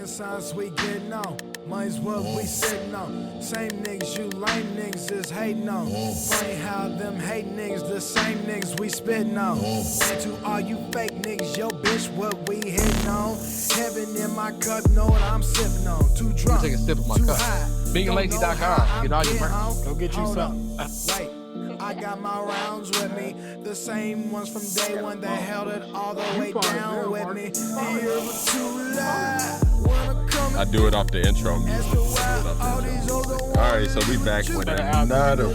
And since we getting on, money's what we sitting on. Same niggas you lame niggas is hating on. Funny how them hate niggas, the same niggas we spitting on. And to all you fake niggas, yo bitch, what we hitting on. Heaven in my cup, know what I'm sipping on. Too drunk, take a sip of my too cup. high. BeingLazy.com. Get all your merch. Go get you something. Wait, I got my rounds with me, the same ones from day one that held it all the way down with me. And you're too loud. I do it off the intro music. All right, so we back with another.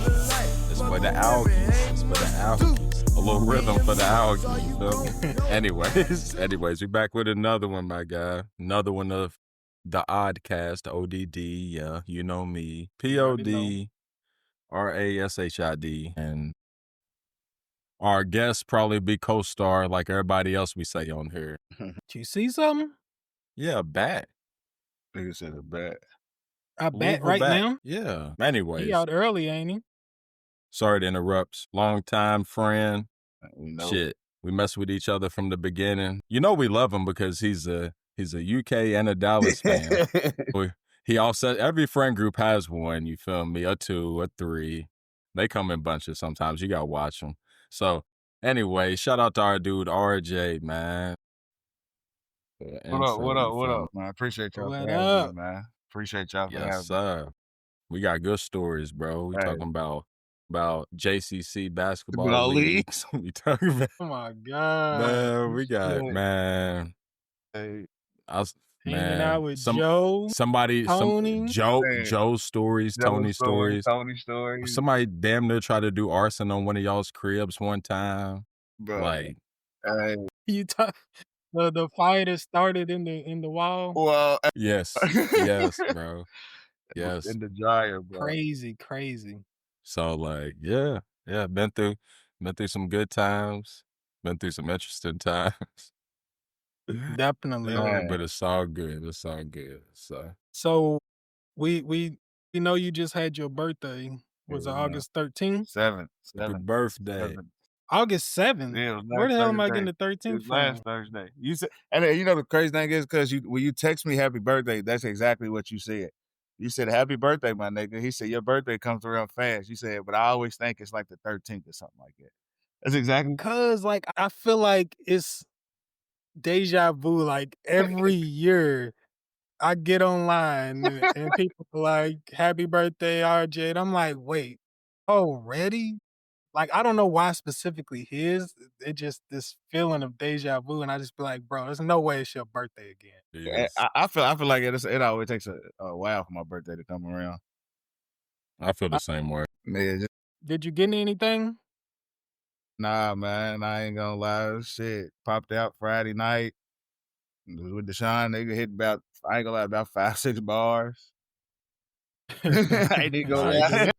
It's for the algies. It's for the algies. A little rhythm for the algies. You feel me? Anyways, we back with another one, my guy. Another one of the Oddcast, ODD. Yeah, you know me. POD. RASHID, and our guest probably be co-star like everybody else we say on here. Did you see something? Yeah, a bat. Nigga said a bat. A bat right now? Yeah. Anyways, He out early, ain't he? sorry to interrupt. Long time friend. We know. Shit, we messed with each other from the beginning. You know we love him because he's a UK and a Dallas fan. He also, every friend group has one, you feel me, a two, a three. They come in bunches sometimes. You got to watch them. So, anyway, shout out to our dude, RJay, man. What up, man? Appreciate y'all for having me, man. Appreciate y'all for having me. Yes, sir. We got good stories, bro. We talking about JCC basketball leagues. We talking about, Oh my God. man, we got, Shit. man. Hey, Hanging out with Joe, Tony. Joe's stories, Tony's stories. Tony's stories. Somebody damn near tried to do arson on one of y'all's cribs one time. Bro. Like, You talk the fire that started in the wall. Well, yes, bro. Yes. in the dryer, bro. Crazy. So like, yeah, been through some good times, been through some interesting times. Definitely. But it's all good. So we know you just had your birthday. Was it August 13th? 7th. Happy birthday. 7th. August 7th? Yeah, it was Where the hell am I Thursday. getting the 13th It was from? last Thursday. You said, and you know the crazy thing is, because when you text me happy birthday, that's exactly what you said. You said happy birthday, my nigga. He said your birthday comes around fast. You said, but I always think it's like the 13th or something like that. That's exactly. Because like I feel like it's deja vu. Like every year I get online and people are like, happy birthday, RJay. And I'm like, wait, already? Like, I don't know why specifically his. It just this feeling of deja vu. And I just be like, bro, there's no way it's your birthday again. Yes. I feel like it always takes a while for my birthday to come around. I feel the same way. Man, Did you get anything? nah, man, I ain't gonna lie. Shit, popped out Friday night. Was with Deshaun, nigga hit about, I ain't gonna lie, about 5-6 bars. I ain't gonna lie.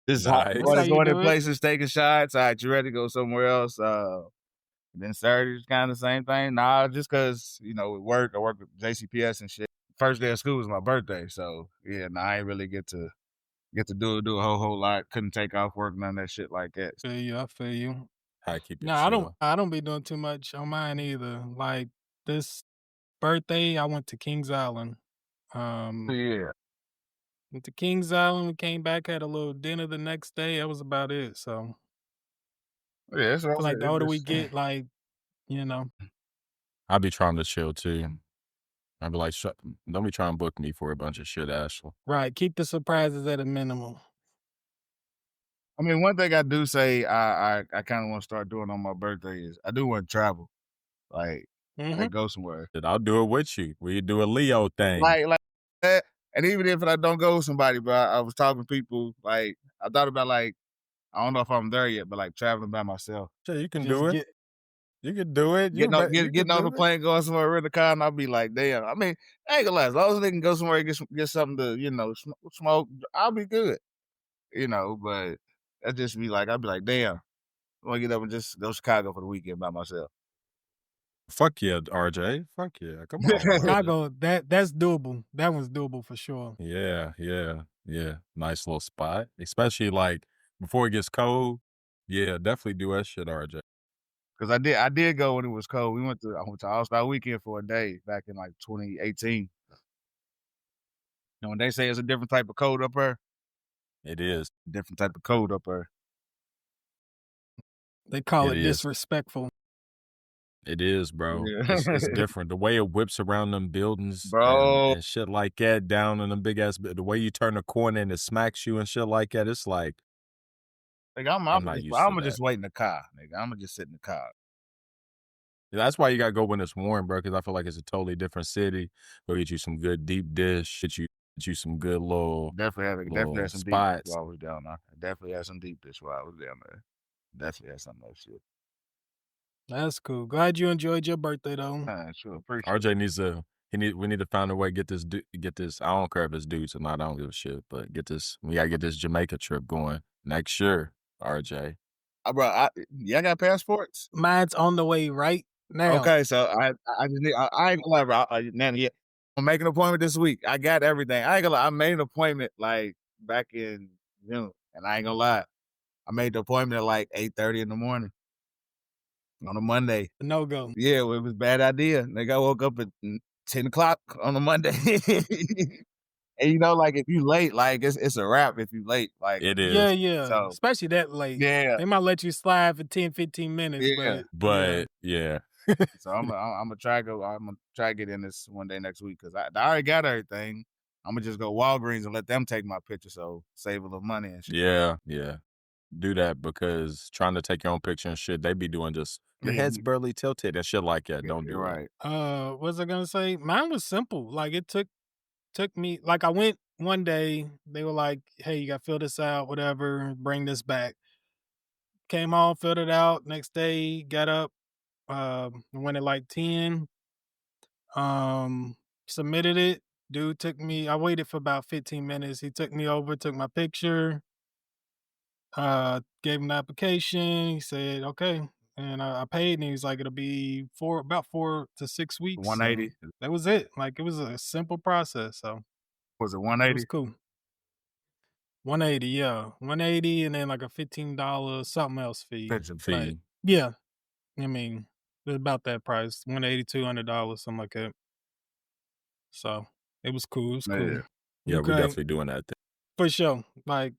Just Nice. going to places, taking shots. All right, you ready to go somewhere else? Then Saturday was kind of the same thing. Nah, just because, you know, with work, I work with JCPS and shit. First day of school was my birthday, so yeah, I ain't really get to do a whole lot. Couldn't take off work, none of that shit like that. I feel you. I keep it No, I don't be doing too much on mine either. Like this birthday, I went to Kings Island. Yeah. Went to Kings Island, we came back, had a little dinner the next day. That was about it. So Yeah, that's I feel like the older we get, like, you know. I be trying to chill too. I be like, don't be trying to book me for a bunch of shit, Ashley. Right. Keep the surprises at a minimum. I mean, one thing I do say I kind of want to start doing on my birthday is I do want to travel, like go somewhere. I'll do it with you. We do a Leo thing. Like that. And even if I don't go with somebody, but I was talking to people, like, I thought about, like, I don't know if I'm there yet, but, like, traveling by myself. Sure, you can do it. You can do it. Getting on the plane, going somewhere, rent a car, and I'll be like, damn. I mean, I ain't gonna lie. As long as they can go somewhere and get something to, you know, smoke, I'll be good. You know, but that just be like, I'll be like, damn. I want to get up and just go to Chicago for the weekend by myself. Fuck yeah, RJay. Fuck yeah. Come on. Chicago, that's doable. That one's doable for sure. Yeah. Nice little spot. Especially like before it gets cold. Yeah, definitely do that shit, RJay. Because I did go when it was cold. I went to All-Star Weekend for a day back in like 2018. You know, when they say it's a different type of code up there, It is. different type of code up there. They call It it is. disrespectful. It is, bro. Yeah. It's different. The way it whips around them buildings Bro. and shit like that down in them big ass. The way you turn a corner and it smacks you and shit like that. It's like, Nigga, I'm not used to gonna that. just wait in the car, nigga. I'm gonna just sit in the car. That's why you gotta go when it's warm, bro. Because I feel like it's a totally different city. Go get you some good deep dish. Get you some good little Definitely had some spots. deep dish while I was down there. I definitely had some deep dish while I was down there. Definitely had some of that shit. That's cool. Glad you enjoyed your birthday though. Sure, appreciate RJay needs to. We need to find a way to get this. I don't care if it's dudes or not. I don't give a shit. But we gotta get this Jamaica trip going next year. RJay. Bro, y'all got passports? Mine's on the way right now. Okay, so I just need. I ain't gonna lie, bro. Now, yeah, I'm making an appointment this week. I got everything. I ain't gonna lie. I made an appointment like back in June, and I ain't gonna lie. I made the appointment at like 8:30 in the morning on a Monday. No go. Yeah, well, it was a bad idea. Nigga, I woke up at 10 o'clock on a Monday. And you know, like if you late, like it's a wrap if you late. Like It is. Yeah. So, Especially that late. yeah. They might let you slide for 10, 15 minutes. Yeah. But yeah. So I'm gonna try to get in this one day next week because I already got everything. I'm gonna just go Walgreens and let them take my picture, so save a little money and shit. Yeah. Do that because trying to take your own picture and shit, they be doing just your head's barely tilted and shit like that. Don't do right. it. What was I gonna say? Mine was simple. Like it took me, like I went one day, they were like, hey, you gotta fill this out, whatever, bring this back. Came home, filled it out. Next day, got up, went at like 10, submitted it. Dude I waited for about 15 minutes. He took me over, took my picture, gave him the application. He said, okay. And I paid, and he was like, it'll be about 4 to 6 weeks. 180. So that was it. Like, it was a simple process. So Was it it 180? was cool. 180, yeah. 180 and then like a $15 something else fee. Picture But, Fee. yeah. I mean, it's about that price. $180, $200, something like that. So it was cool. It was cool. Yeah. Yeah, we're Okay. definitely doing that thing. For sure. Like,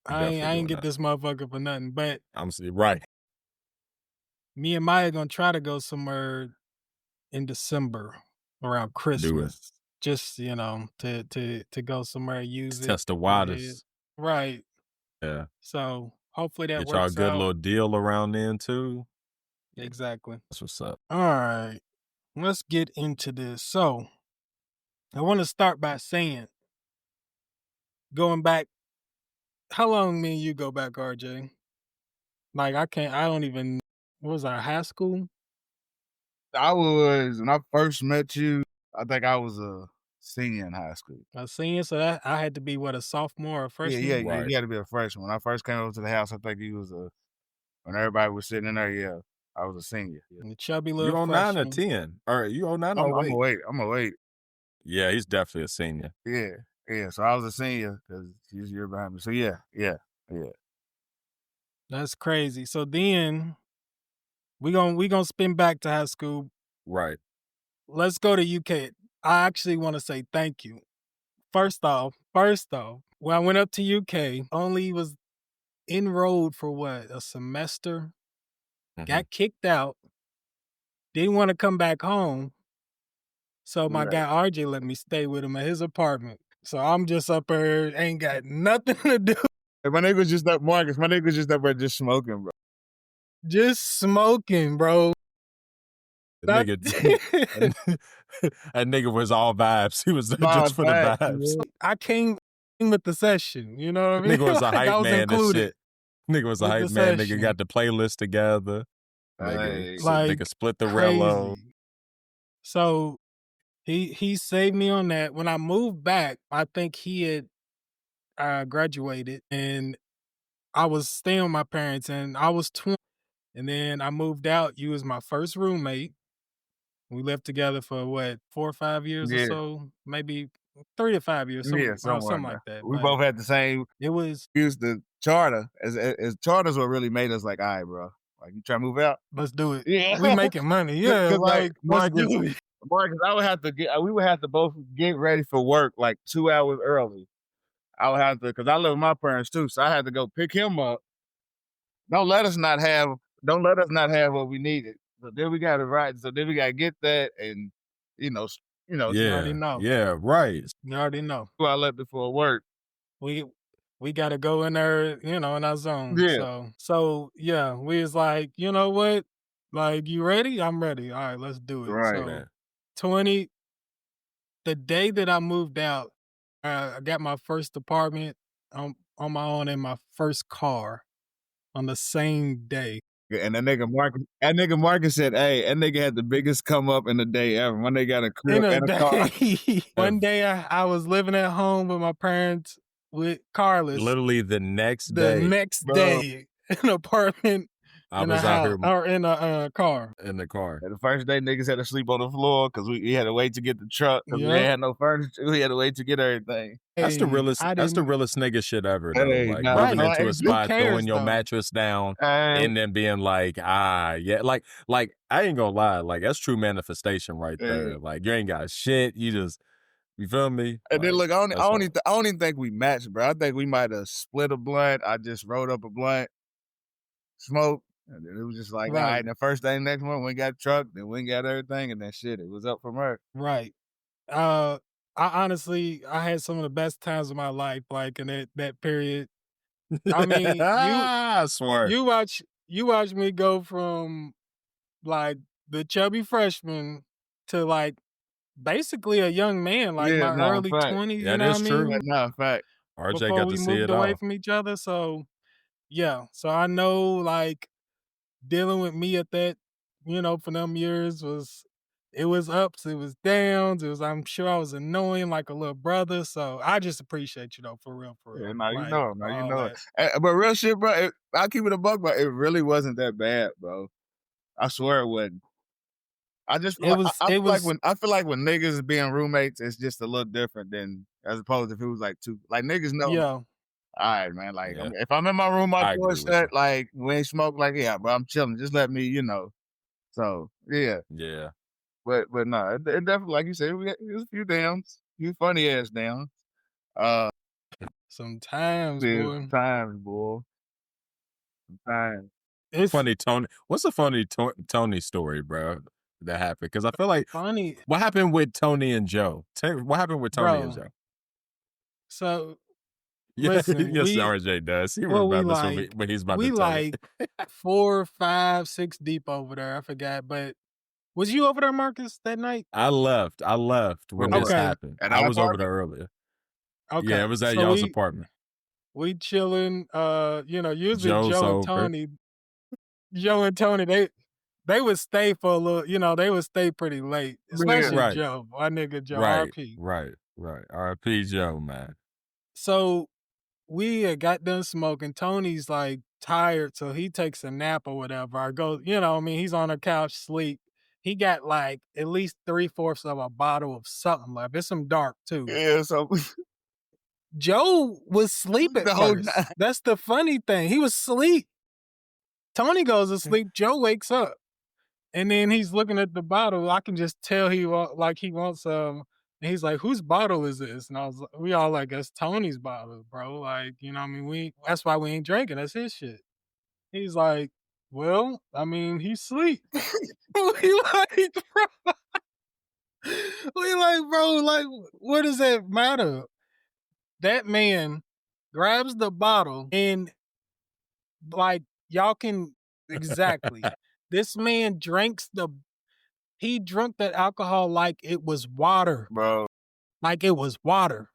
We're I definitely ain't doing get that. this motherfucker for nothing. But Right. me and Maya gonna try to go somewhere in December around Christmas. Just, to go somewhere and use it. Test the waters. Right. Yeah. So hopefully that Get y'all a works good out. little deal around then too. Exactly. That's what's up. All right. Let's get into this. So I want to start by saying, going back, how long me and you go back, RJ? Like I don't even, what was I, high school? When I first met you, I think I was a senior in high school. A senior, so I had to be what, a sophomore or a freshman? Yeah, Right. you had to be a freshman. When I first came over to the house, I think you was when everybody was sitting in there, yeah, I was a senior. Yeah. A chubby You little 09 or freshman. 10? Or you 09 I'm or 08? I'm a wait. Yeah, he's definitely a senior. Yeah. So I was a senior because he's a year behind me. So yeah. That's crazy. So then we gonna spin back to high school. Right. Let's go to UK. I actually want to say thank you. First off, when I went up to UK, only was enrolled for what, a semester? Mhm. Got kicked out. Didn't want to come back home. So my Right. guy RJ let me stay with him at his apartment. So I'm just up there, ain't got nothing to do. Hey, my nigga was just up, Marcus. My nigga was just up there just smoking, bro. Just smoking, bro. That nigga was all vibes. He was there Nah, just for the facts, vibes. man. I came with the session, you know what I mean? Nigga was a Like, I hype was man and included. shit. Nigga was a With hype the man. Nigga session. got the playlist together. Hey. Nigga split the Rello. Crazy. So he saved me on that. When I moved back, I think he had graduated, and I was staying with my parents, and I was 20. And then I moved out. You was my first roommate. We lived together for what, 4 or 5 years or Yeah. so, maybe 3 to 5 years, Yeah, something like that. We But both had the same. it was, We used the charter as charters what really made us like, all right, bro. Like you trying to move out? let's do it. Yeah. We making money, yeah. 'Cause, Like let's Marcus, do it. Marcus, we would have to both get ready for work like 2 hours early. I would have to, because I live with my parents too, so I had to go pick him up. Don't let us not have what we needed. So then we got to ride. So then we got to get that, and You Yeah, already know. yeah, right. You already know. I left before work. We got to go in there, in our zone. Yeah. So yeah, we was like, you know what? Like, you ready? I'm ready. All right, let's do it. Right. So Man. 20, the day that I moved out, I got my first apartment on my own in my first car on the same day. And that nigga Marcus said, "Hey, that nigga had the biggest come up in the day ever. When they got a crib In a and a car." day. One day I was living at home with my parents with carless. Literally the next The day, next Bro. day, an apartment I in a was out house here or in a car. in the car. And the first day, niggas had to sleep on the floor because we had to wait to get the truck because we Yep. ain't had no furniture. We had to wait to get everything. That's the Hey, realest. I That's the didn't- realest nigga shit ever, though. Hey, Like nah, moving nah, into who a spot, cares, throwing your though? mattress down, Hey, and then being like, yeah, like I ain't gonna lie, like that's true manifestation right there. Yeah. Like you ain't got shit. You feel me? and then Like, look, I that's don't hard. even think we matched, bro. I think we might have split a blunt. I just rolled up a blunt, smoked, and then it was just like, all Right. right. And the first thing next month, we got a truck, then we got everything, and then shit, it was up from her. Right. I honestly, I had some of the best times of my life, like in that period. I mean, I swear. you watch me go from like the chubby freshman to like basically a young man, like Yeah, my nah, early fact. 20s, That you know is what I true. mean? Nah, fact. RJ Before got we to see moved it away all. from each other. So yeah. So I know like dealing with me at that, for them years it was ups, it was downs, I'm sure I was annoying like a little brother. So I just appreciate you though, for real. Yeah, now you Like, know it. Now you all know it. that. But real shit, bro. I'll keep it a buck, but it really wasn't that bad, bro. I swear it wasn't. I just feel It like, was I it feel like was when niggas being roommates, it's just a little different than as opposed to if it was like two. Like niggas know. yeah. All right, man. Like Yeah. if I'm in my room, my I door agree with shut, you. like we ain't smoke, like yeah, bro, I'm chilling. Just let me, So yeah, Yeah. but no, it definitely like you said, it was a few downs, few funny ass downs. Sometimes, Yeah, boy. sometimes, boy. Sometimes. It's Funny Tony. What's a funny Tony story, bro? That happened because I feel like funny, what happened with Tony and Joe? What happened with Tony and bro. Joe? So Yeah, listen, yes, we RJ does. He what we remembers like when he's about we to tell me. like 4, 5, 6 deep over there. I forgot, but was you over there, Marcus, that night? I left when this Okay. happened. At I our was over apartment? there earlier. Okay. Yeah, it was at So y'all's apartment. we chilling. Usually Joe's Joe and over. Tony, they would stay for a little, they would stay pretty late. Especially Right. Joe, my nigga Joe, Right, RP. right. R.I.P. Joe, man. So we had got done smoking. Tony's like tired, so he takes a nap or whatever. I go, he's on the couch, sleep. He got like at least 3/4 of a bottle of something left. It's some dark too. Yeah, so Joe was asleep at The whole first. time. That's the funny thing. He was asleep. Tony goes to sleep. Joe wakes up. And then he's looking at the bottle. I can just tell he wants some. And he's like, "Whose bottle is this?" And we all like, "That's Tony's bottle, bro." Like, that's why we ain't drinking. That's his shit. He's like, "Well, he's asleep." we like, bro. We like, bro. Like, what does that matter? That man grabs the bottle and like y'all can exactly. This man he drank that alcohol like it was water. bro. Like it was water.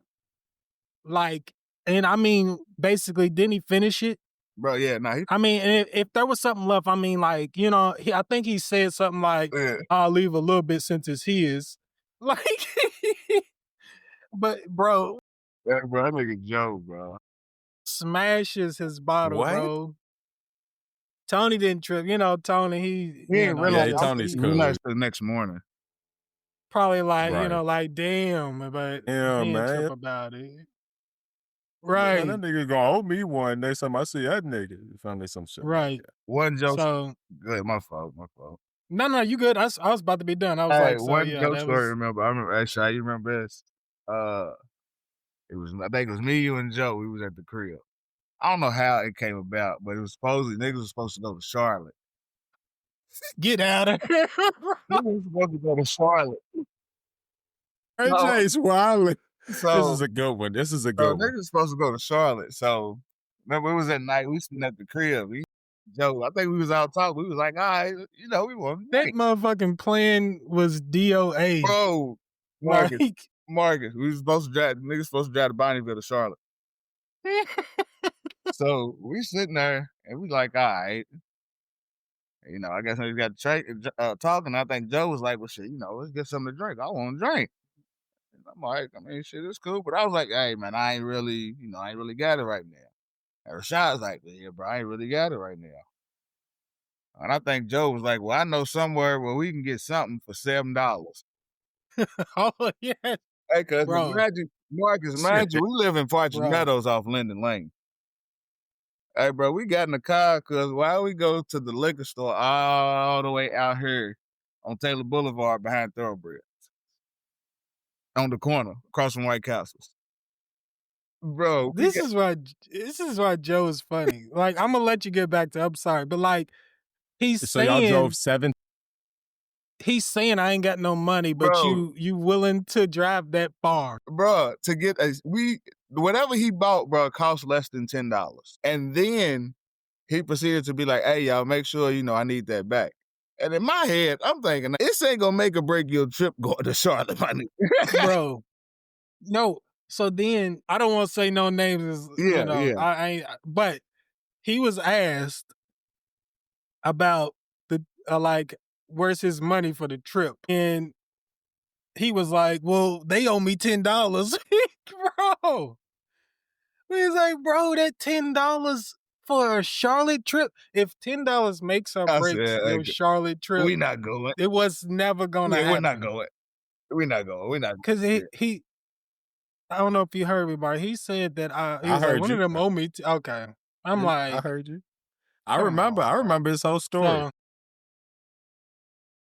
Like, and basically, didn't he finish it? Bro, yeah, nah, And if there was something left, I think he said something like, yeah. I'll leave a little bit since it's his. Like, but bro, Yeah, bro, that nigga Joe, bro. smashes his bottle, What? bro. Tony didn't trip. Tony, he ain't realize. Yeah, Tony's He cool. realized the next morning. probably like, Right. like, damn, but Yeah, he didn't trip man. about it. Man, Right. that nigga gonna owe me one next time I see that nigga. Finally some shit. Right. One Joe. So Good, my fault. No, you good. I was about to be done. I was Hey, like, so one yeah, dope that story. was. Remember? I remember. Actually, you remember this? It was. I think it was me, you, and Joe. We was at the crib. I don't know how it came about, but it was supposedly niggas was supposed to go to Charlotte. Get out of here. Niggas was supposed to go to Charlotte. RJ's wildin'. So This is a good one. This is a So good one. niggas was supposed to go to Charlotte. So remember, it was at night. We sitting at the crib. Joe, I think we was out talking. We was like, all right, we want That motherfucking plan was DOA. bro. Marcus, Like, Marcus. We was supposed to drive. Niggas supposed to drive to Bonneville to Charlotte. So we sitting there and we like, all right. I guess we got talking. I think Joe was like, well, shit, let's get something to drink. I want to drink. And I'm like, I mean, shit, it's cool. But I was like, hey, man, I ain't really got it right now. And Rashad's like, yeah, bro, I ain't really got it right now. And I think Joe was like, well, I know somewhere where we can get something for $7. oh yeah. Hey, cuz Bro. imagine, Marcus, mind you, we live in Partridge Bro. Meadows off Linden Lane. Hey, bro, we got in the car because why we go to the liquor store all the way out here on Taylor Boulevard behind Thoroughbreds? On the corner, across from White Castles. Bro, This is why Joe is funny. Like, I'm gonna let you get back to. I'm sorry, but like, he's So saying y'all drove 7. he's saying I ain't got no money, but Bro. you willing to drive that far? Bro, to get whatever he bought, bro, cost less than $10. And then he proceeded to be like, hey, y'all, make sure, I need that back. And in my head, I'm thinking, this ain't gonna make or break your trip going to Charlotte, my nigga. Bro. No. So then I don't want to say no names. Yeah. I ain't. But he was asked about the like, where's his money for the trip, and he was like, "Well, they owe me $10." Bro, he's like, "Bro, that $10 for a Charlotte trip. If $10 makes or breaks your Charlotte trip, we not going. It was never gonna happen. We're not going. We're not going. We're not. Because he. I don't know if you heard me, but he said that he was heard like, one you. of them owe me. Okay. I'm like, I heard you. I remember his whole story. so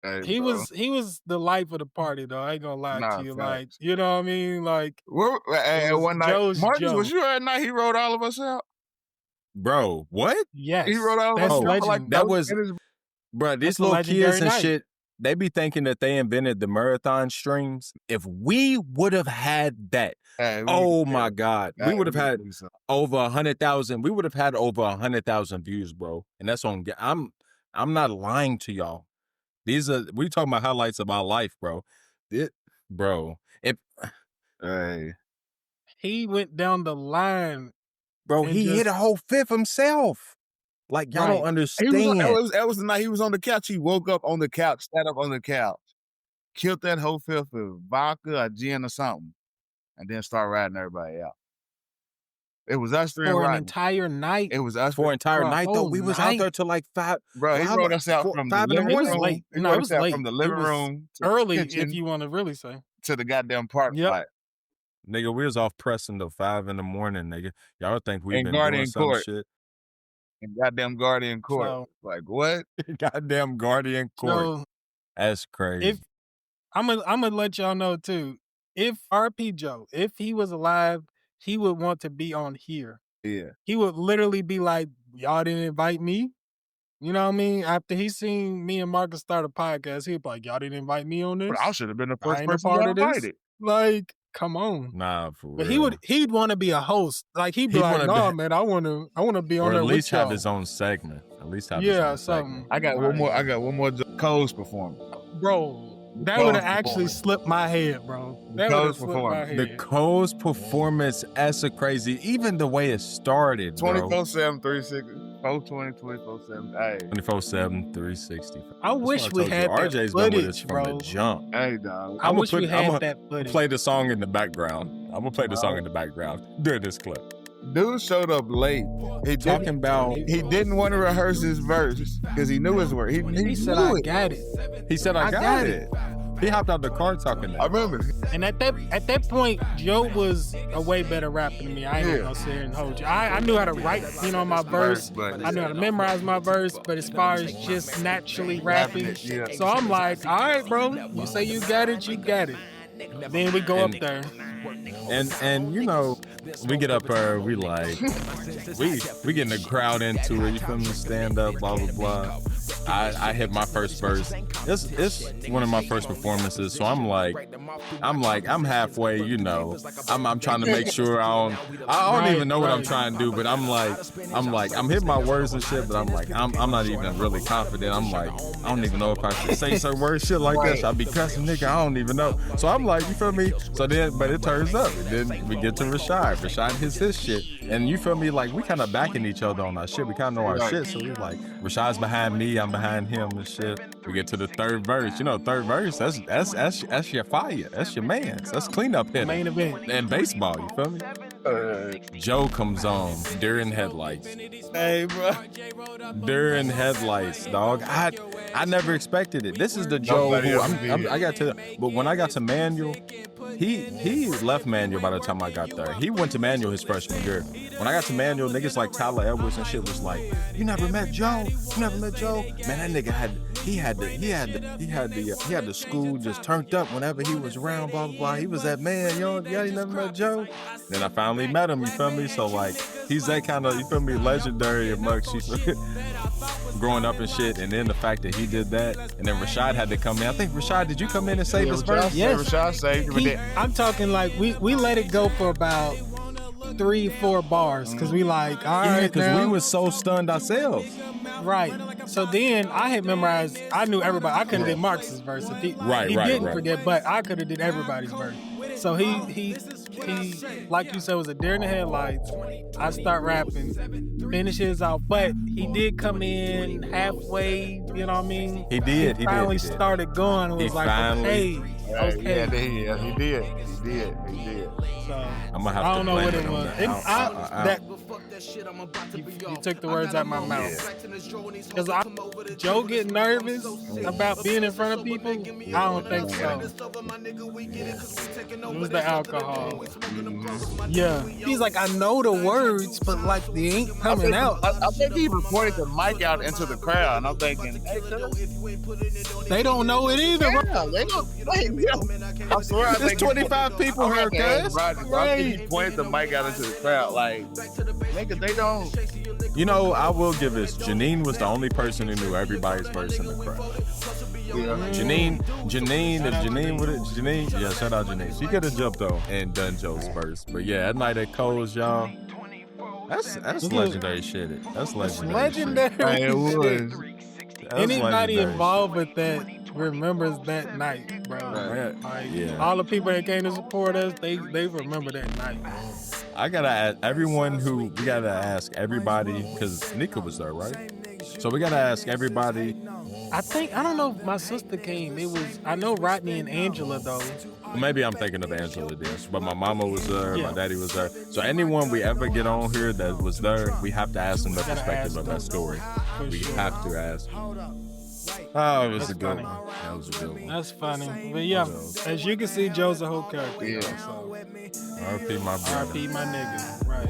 Hey, he bro. was the life of the party, though. I ain't gonna lie Nah, to you. facts. Like, you know what I mean? Like, And one night, Joe's Marcus, Joe. was you at night? He wrote all of us out. Bro, what? yes. He wrote all of that's us out. legend. Like That was- Bro, these That's a little legendary kids and night. shit, they be thinking that they invented the marathon streams. If we would have had that, my God, we would have had over 100,000. We would have had over 100,000 views, bro. And that's on. I'm not lying to y'all. We talking about highlights of our life, bro. He went down the line. Bro, and he just- hit a whole fifth himself. Like, y'all don't Right. understand. That was the night he was on the couch. He woke up on the couch, sat up on the couch, killed that whole fifth of vodka or gin or something, and then start riding everybody out. It was us three for an riding. entire night. It was us For an entire For a night, though, whole we was night. out there till like 5. Bro, he How wrote mu- us out four- from 5 the in the living morning? room. It was late. He No, wrote it us was out late. from the It living was room to early, the kitchen if you want to really say. to the goddamn parking Yep. lot. Nigga, we was off pressing till 5 in the morning, nigga. Y'all think we In been Guardian doing some Court. shit? In goddamn Guardian Court. So- Like, what? Goddamn Guardian Court. So That's crazy. if I'm gonna let y'all know too, if RP Joe, if he was alive, he would want to be on here. Yeah. He would literally be like, y'all didn't invite me. You know what I mean? After he seen me and Marcus start a podcast, he'd be like, y'all didn't invite me on this. But I should have been the I first ain't a person part y'all of this. invited. Like, come on. Nah, for real. But he'd want to be a host. Like he'd be He'd like, wanna nah, be- man, I wanna be on or there at least with have y'all. his own segment. At least have his Yeah, own something. segment. I got one more. I got one more Cole's performance. Bro, that Cole's would have actually performance. slipped my head, bro. That would Cole's have slipped my performance. head. The Cole's performance, that's a crazy. Even the way it started, bro. 24/7, 360, 420, 24/7. Hey, 24/7, 360. I wish That's we why I told had you, that RJ's been with us footage, from bro. the jump. hey, dog. I I'ma wish we put- had I'ma that footage. Play the song in the background. I'm gonna play the song in the background during this clip. Dude showed up late. He Talking didn't, about, he didn't want to rehearse his verse because he knew his word. He He knew said, I it. got it. he said, I got it. He hopped out the car talking that. I remember. And at that point, Joe was a way better rapper than me. I ain't gonna sit here and hold you. I knew how to write, my verse. I knew how to memorize my verse. But as far as just naturally rapping, so I'm like, all right, bro. You say you got it, you got it. Then we go up there. And we get up there, we like, we getting the crowd into it, you feel me, stand up, blah, blah, blah. I hit my first verse. It's one of my first performances, so I'm halfway, I'm trying to make sure I don't even know what I'm trying to do, but I'm hitting my words and shit, but I'm not even really confident. I'm like, I don't even know if I should say certain words, shit like that. I'll be cussing, nigga, I don't even know. So I'm like, you feel me? So then, but it turns up, and then we get to Rashad. Rashad hits his shit, and you feel me? Like, we kind of backing each other on our shit. We kind of know our shit, so we like, Rashad's behind me, I'm behind him and shit. We get to the third verse. Third verse, that's your fire. That's your man's. That's cleanup hitter. Main event. And baseball, you feel me? Joe comes on during headlights. Hey, bro. During headlights, dog. I never expected it. This is the Joe who I got to. But when I got to Manual, he left Manual by the time I got there. He went to Manual his freshman year. When I got to Manual, niggas like Tyler Edwards and shit was like, "You never met Joe? You never met Joe?" Man, that nigga had the school just turned up whenever he was around. Blah blah blah. He was that man. You never met Joe? Then I finally met him. You feel me? So like, he's that kind of, you feel me, legendary amongst you. Growing up and shit, and then the fact that he did that, and then Rashad had to come in. I think Rashad, did you come in and save his verse? Yes. Rashad saved it. I'm talking like we let it go for about 3-4 bars because we like, all right, because we was so stunned ourselves. Right. So then I had memorized. I knew everybody. I couldn't did Marcus's verse. If he didn't forget, but I could have did everybody's verse. So he like you said, was a deer in the headlights. I start rapping, finishes out, but he did come in halfway. You know what I mean? He did. He finally started going. It was like, okay. Yeah, he did. So I'm gonna have I don't to know what blame it it was. on that. You took the words out of my mouth. Because Joe get nervous about being in front of people? I don't think so. It was the alcohol. Yeah. He's like, I know the words, but like they ain't coming out. I think he even pointed the mic out into the crowd, and I'm thinking, hey, they don't know it either. yeah, they don't. I swear, There's 25 people here, cuz. I think he pointed the mic out into the crowd, like, nigga, they don't. I will give this. Janine was the only person who knew everybody's verse in the crowd. Yeah. Janine, if Janine would have, yeah, shout out Janine. She could have jumped on and done Joe's verse. But yeah, that night at Cole's, y'all, that's legendary shit. That's legendary. Legendary. It was. Anybody involved with that remembers that night, bro. Yeah. All the people that came to support us, they remember that night. I gotta ask everyone we gotta ask everybody, because Nika was there, right? So we gotta ask everybody. I don't know if my sister came. I know Rodney and Angela though. Maybe I'm thinking of Angela this, but my mama was there, my daddy was there. So anyone we ever get on here that was there, we have to ask them the perspective of that story. We have to ask. Oh, it was a good one. That was a good one. That's funny. But yeah, as you can see, Joe's a whole character. Yeah. So. R.P. my brother. R.P. my nigga. Right.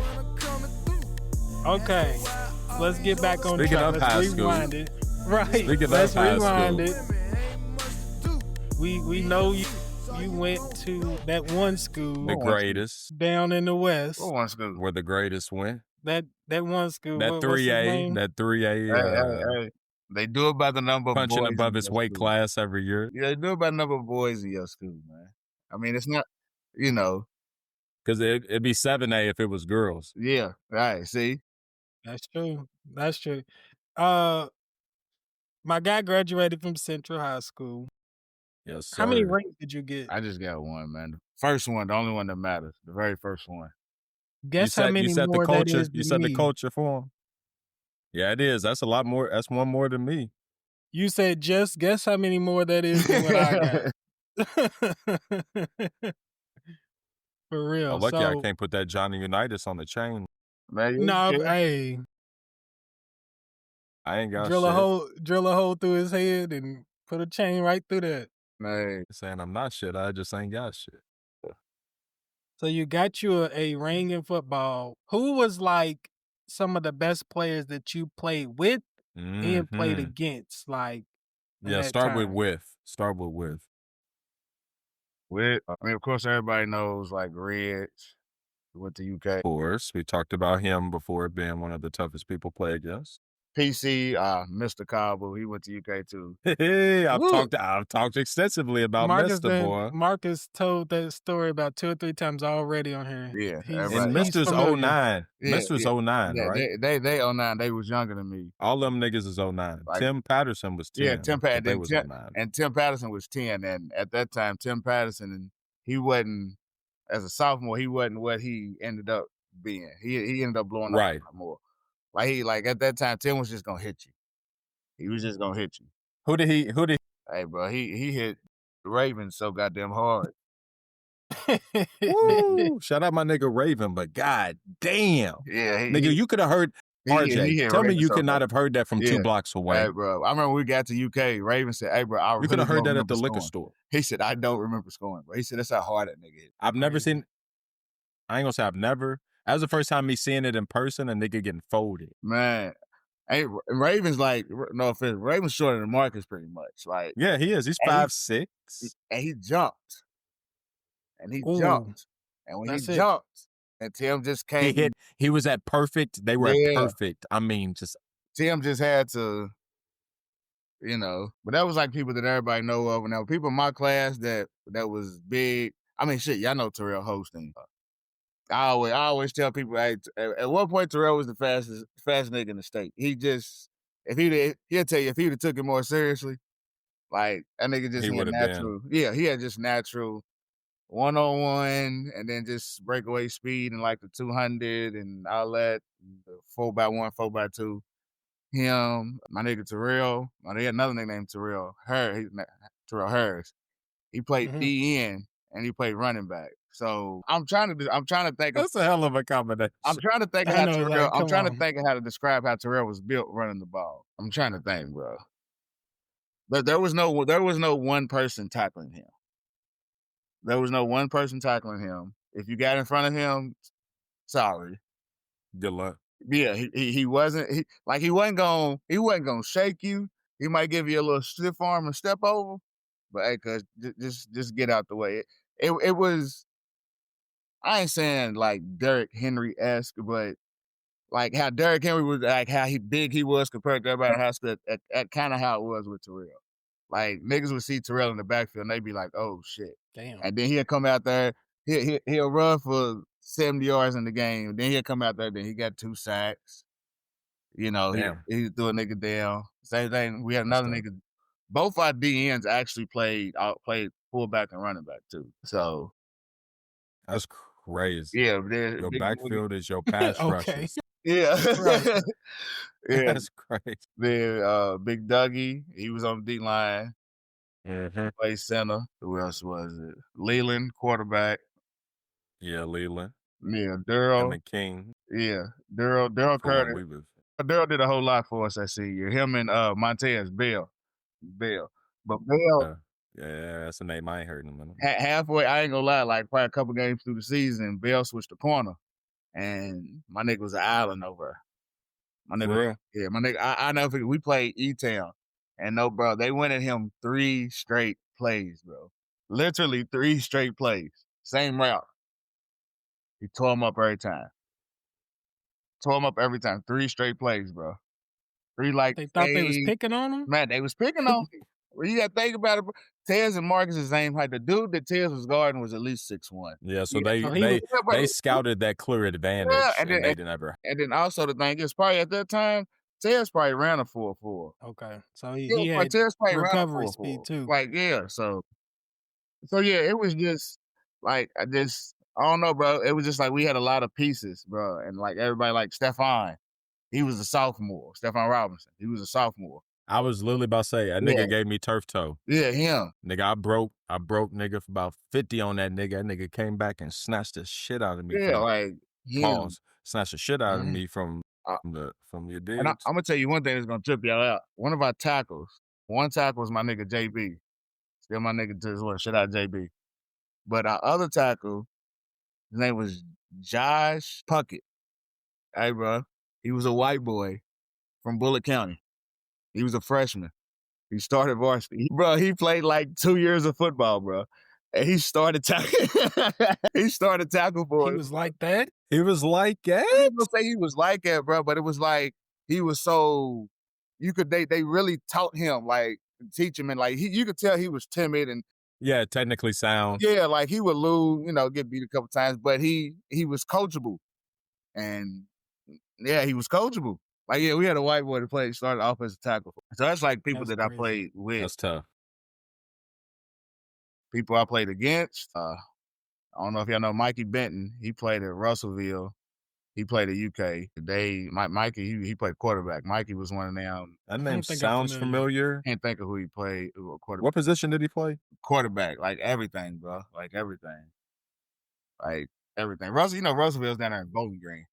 Okay. Let's get back on Speaking track. of Let's high rewind school. it. Right. Let's rewind it. We know you went to that one school. The greatest. Down in the West. What one school? Where the greatest went. That one school. That 3A. That 3A. Hey. They do it by the number of punching boys above his weight school. class every year. Yeah, they do it by the number of boys in your school, man. I mean, it's not, Because it'd be 7A if it was girls. Yeah, right, see? That's true. My guy graduated from Central High School. Yes, sir. How many ranks did you get? I just got one, man. The first one, the only one that matters. The very first one. Guess how many more that is You set than the me. culture for him. Yeah, it is. That's a lot more. That's one more than me. You said just guess how many more that is than what I got. For real. Oh, lucky I can't put that Johnny Unitas on the chain. Man, No, yeah. hey, I ain't got drill shit. a hole through his head and put a chain right through that. Man. Saying I'm not shit. I just ain't got shit. So you got you a ring in football. Who was like some of the best players that you played with and played Mhm. against? Like in Yeah, that start with time? with. Start with with. With, I mean, of course, everybody knows like Reg. Went to UK. Of course, we talked about him before being one of the toughest people to play against. PC, Mr. Cobble, he went to UK too. Hey, I've Woo! talked extensively about Mister Boy. Marcus told that story about 2 or 3 times already on here. Yeah, And He's Mister's familiar. 09. Yeah, Mister's 09, yeah, right? they 09. They was younger than me. All them niggas is 09. Like, Tim Patterson was 10. Yeah, Tim but they Patterson. was 09. And Tim Patterson was 10. And at that time, Tim Patterson, he wasn't, as a sophomore, he wasn't what he ended up being. He ended up blowing up a lot more. Like at that time, Tim was just gonna hit you. He was just gonna hit you. Who did he? Hey, bro, he hit the Ravens so goddamn hard. Woo! Shout out my nigga Raven, but god damn. Yeah, nigga, you could have heard RJay. Tell me you could not have heard that from 2 blocks away. Hey, bro, I remember we got to UK. Raven said, "Hey, bro, you could have heard that at the liquor store." He said, "I don't remember scoring, bro." He said, "That's how hard that nigga hit." I've never seen. I ain't gonna say I've never. That was the first time me seeing it in person. A nigga getting folded. Man, hey, Raven's like, no offense, Raven's shorter than Marcus pretty much. Like, yeah, he is. He's 5'6", and he jumped, and he Ooh, jumped, and when he jumped, and Tim just came. He hit. He was at perfect. They were at perfect. I mean, just Tim just had to, you know. But that was like people that everybody know of, and there were people in my class that was big. I mean, shit, y'all know Terrell Hosting. I always tell people, hey, at one point Terrell was the fastest nigga in the state. He just, he'll tell you if he'd have took it more seriously, like that nigga just had natural. Yeah, he had just natural 1-on-1 and then just breakaway speed and like the 200 and all that, the 4x1, 4x2. Him, my nigga Terrell, they had another nigga named Terrell Harris. He played DN and he played running back. So I'm trying to think. That's a hell of a combination. I'm trying to think of how Terrell. I'm trying to think of how to describe how Terrell was built running the ball. I'm trying to think, bro. But there was no one person tackling him. There was no one person tackling him. If you got in front of him, sorry. Good luck. Yeah, he wasn't gonna shake you. He might give you a little stiff arm and step over, but hey, cuz just get out the way. It was. I ain't saying like Derrick Henry-esque, but like how Derrick Henry was, like how big he was compared to everybody in high school, at kind of how it was with Terrell. Like niggas would see Terrell in the backfield and they'd be like, "Oh shit!" Damn. And then he'll come out there, he'll run for 70 yards in the game. Then he'll come out there, then he got 2 sacks. You know, he threw a nigga down. Same thing. We had another nigga. Both our DNs actually played fullback and running back too. So that's crazy. Yeah, your backfield is your pass rushers. Yeah, right. Yeah, that's crazy. Then Big Dougie, he was on the D line. Played center. Who else was it? Leland, quarterback. Yeah, Leland. Yeah, Daryl. And King. Yeah, Daryl Curtis. Daryl did a whole lot for us that year. Him and Montez Bell. But Bell. Yeah, that's a name I ain't heard in a minute. Halfway, I ain't gonna lie, like probably a couple games through the season, Bell switched the corner, and my nigga was an island over. My nigga, yeah, my nigga. I know we played E-Town, and no, bro, they went at him 3 straight plays, bro. Literally 3 straight plays, same route. He tore him up every time. 3 straight plays, bro. 3 like they thought they was picking on him. Man, they was picking on him. Well, you got to think about it, bro. Tez and Marcus is the same height. The dude that Tez was guarding was at least 6'1". Yeah, so they scouted that clear advantage, and they didn't ever. And then also the thing is, probably at that time, Tez probably ran a 4.4. Okay, so he had recovery speed too. Like so yeah, it was just like I don't know, bro. It was just like we had a lot of pieces, bro, and like everybody, like Stephon, he was a sophomore. Stephon Robinson, he was a sophomore. I was literally about to say, a nigga gave me turf toe. Yeah, him. Nigga, I broke nigga for about 50 on that nigga. That nigga came back and snatched the shit out of me. Yeah, like him. Snatched the shit out of me from your dudes. And I'm gonna tell you one thing that's gonna trip y'all out. One tackle was my nigga JB. Still my nigga to this one. Shout out JB. But our other tackle, his name was Josh Puckett. Hey, bro. He was a white boy from Bullitt County. He was a freshman. He started varsity. Bro, he played like 2 years of football, bro. And he started tackle. He started tackle for He us. was like that? He was like I that? ain't gonna say he was like that, bro, but it was like he was so they really taught him, like, teach him, and like you could tell he was timid and Yeah, technically sound. yeah, like he would lose, get beat a couple times, but he was coachable. And yeah, he was coachable. Like, yeah, we had a white boy that started offensive tackle. So that's like people That's that I crazy. played with. That's tough. People I played against. I don't know if y'all know Mikey Benton. He played at Russellville. He played at UK. Mikey, he played quarterback. Mikey was one of them. That I name don't think I'm sounds familiar. Can't think of who he played. Quarterback. What position did he play? Quarterback, like everything, bro. Like everything. Like everything. Russellville's down there in Bowling Green.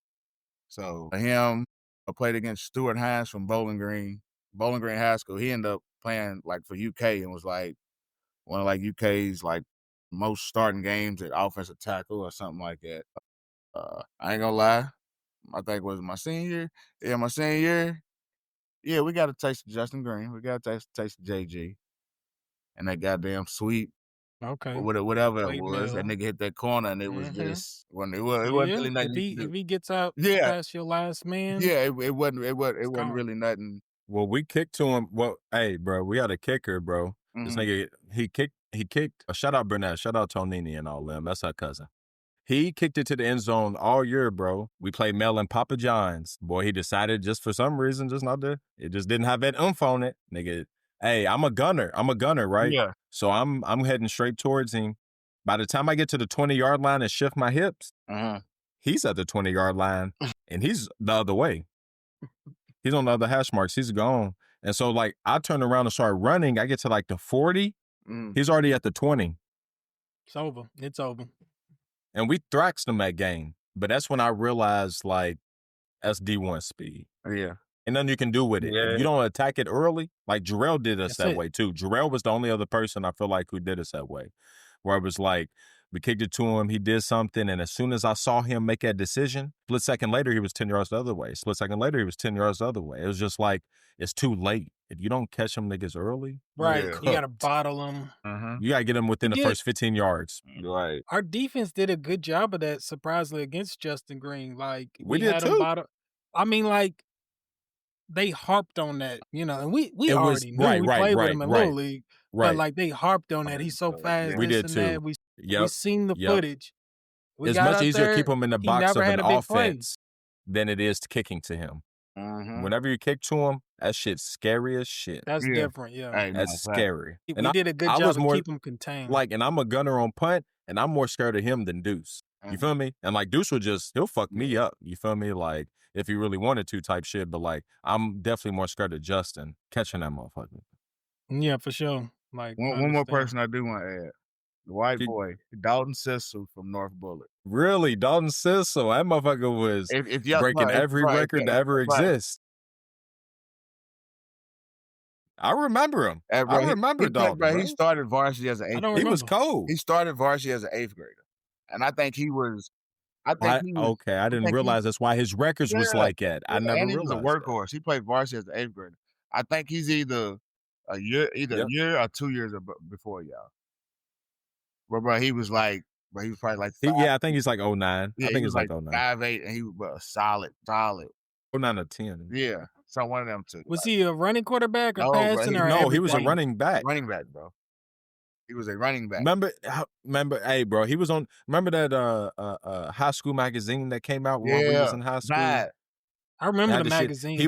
So him, I played against Stuart Hines from Bowling Green High School. He ended up playing like for UK and was like one of like UK's like most starting games at offensive tackle or something like that. I ain't gonna lie. I think it was my senior year. Yeah, my senior year. Yeah, we got a taste of Justin Green. We got a taste of JG. And that goddamn sweep. Okay. Whatever it Played was. That Mill. nigga hit that corner and it was just it wasn't Yeah, really nothing. if he gets out Yeah. past your last man, Yeah, it wasn't gone. really nothing. Well, we kicked to him. Well, hey, bro, we had a kicker, bro. This nigga, he kicked. Shout out Burnett. Shout out Tonini and all them. That's her cousin. He kicked it to the end zone all year, bro. We played Mel and Papa John's. Boy, he decided just for some reason, just not to. It just didn't have that oomph on it, nigga. Hey, I'm a gunner, right? Yeah. So I'm heading straight towards him. By the time I get to the 20-yard line and shift my hips, he's at the 20-yard line and he's the other way. He's on the other hash marks. He's gone. And so, like, I turn around and start running. I get to, like, the 40. He's already at the 20. it's over. It's over. And we thraxed him that game. But that's when I realized, like, that's D1 speed. Yeah. And nothing you can do with it. Yeah. If you don't attack it early, like Jarrell did us That's that it. way, too. Jarrell was the only other person I feel like who did us that way. Where it was like, we kicked it to him, he did something, and as soon as I saw him make that decision, split second later, he was 10 yards the other way. Split second later, he was 10 yards the other way. It was just like, it's too late. If you don't catch them niggas early, Right. Yeah. You got to bottle them. you got to get them within the Yeah. first 15 yards. Right. Our defense did a good job of that, surprisingly, against Justin Green. Like, We did had him too. bottle. I mean, like, they harped on that, and we It was- already knew. right, We right, played with right, him in right, Little League. Right. But, like, they harped on that. He's so fast. We this did and too. That. We Yep. seen the Yep. footage. We It's got much out easier to there, keep him in the he box of never had an a big play. offense than it is to kicking to him. Whenever you kick to him, that shit's scary as shit. That's Yeah. different, yeah. Hey, no, That's fact. scary. We And did a good I job was to more keep him contained. like, and I'm a gunner on punt, and I'm more scared of him than Deuce. You feel me? And like Deuce he'll fuck me up. You feel me? Like if he really wanted to type shit. But like I'm definitely more scared of Justin catching that motherfucker. Yeah, for sure. Like I One more understand. person I do want to add. The white He- boy, Dalton Cissell from North Bullitt. Really, Dalton Cissell, that motherfucker was If y'all breaking every record to ever exist. I remember him. I remember Dalton. Bro, he Bro. started varsity as an I eighth. don't He was remember. cold. He started varsity as an eighth grader, and I think he was. Okay, I didn't think realize that's why his records was Yeah. like that. I never and he was realized a that. workhorse. He played varsity as an eighth grader. I think he's either a year or 2 years before y'all. Bro, he was like, he was probably like, I think he's like 09. yeah, I he think was he's like 09. 5'8", and he was solid. 09 or 10. Yeah, so one of them two. Was he a running quarterback or No, bro, passing or No, he was a everything? running back. Running back, bro. He was a running back. Remember, hey, bro, he was on. Remember that high school magazine that came out while we was in high school. Nah, I remember Had the the shit. magazine. He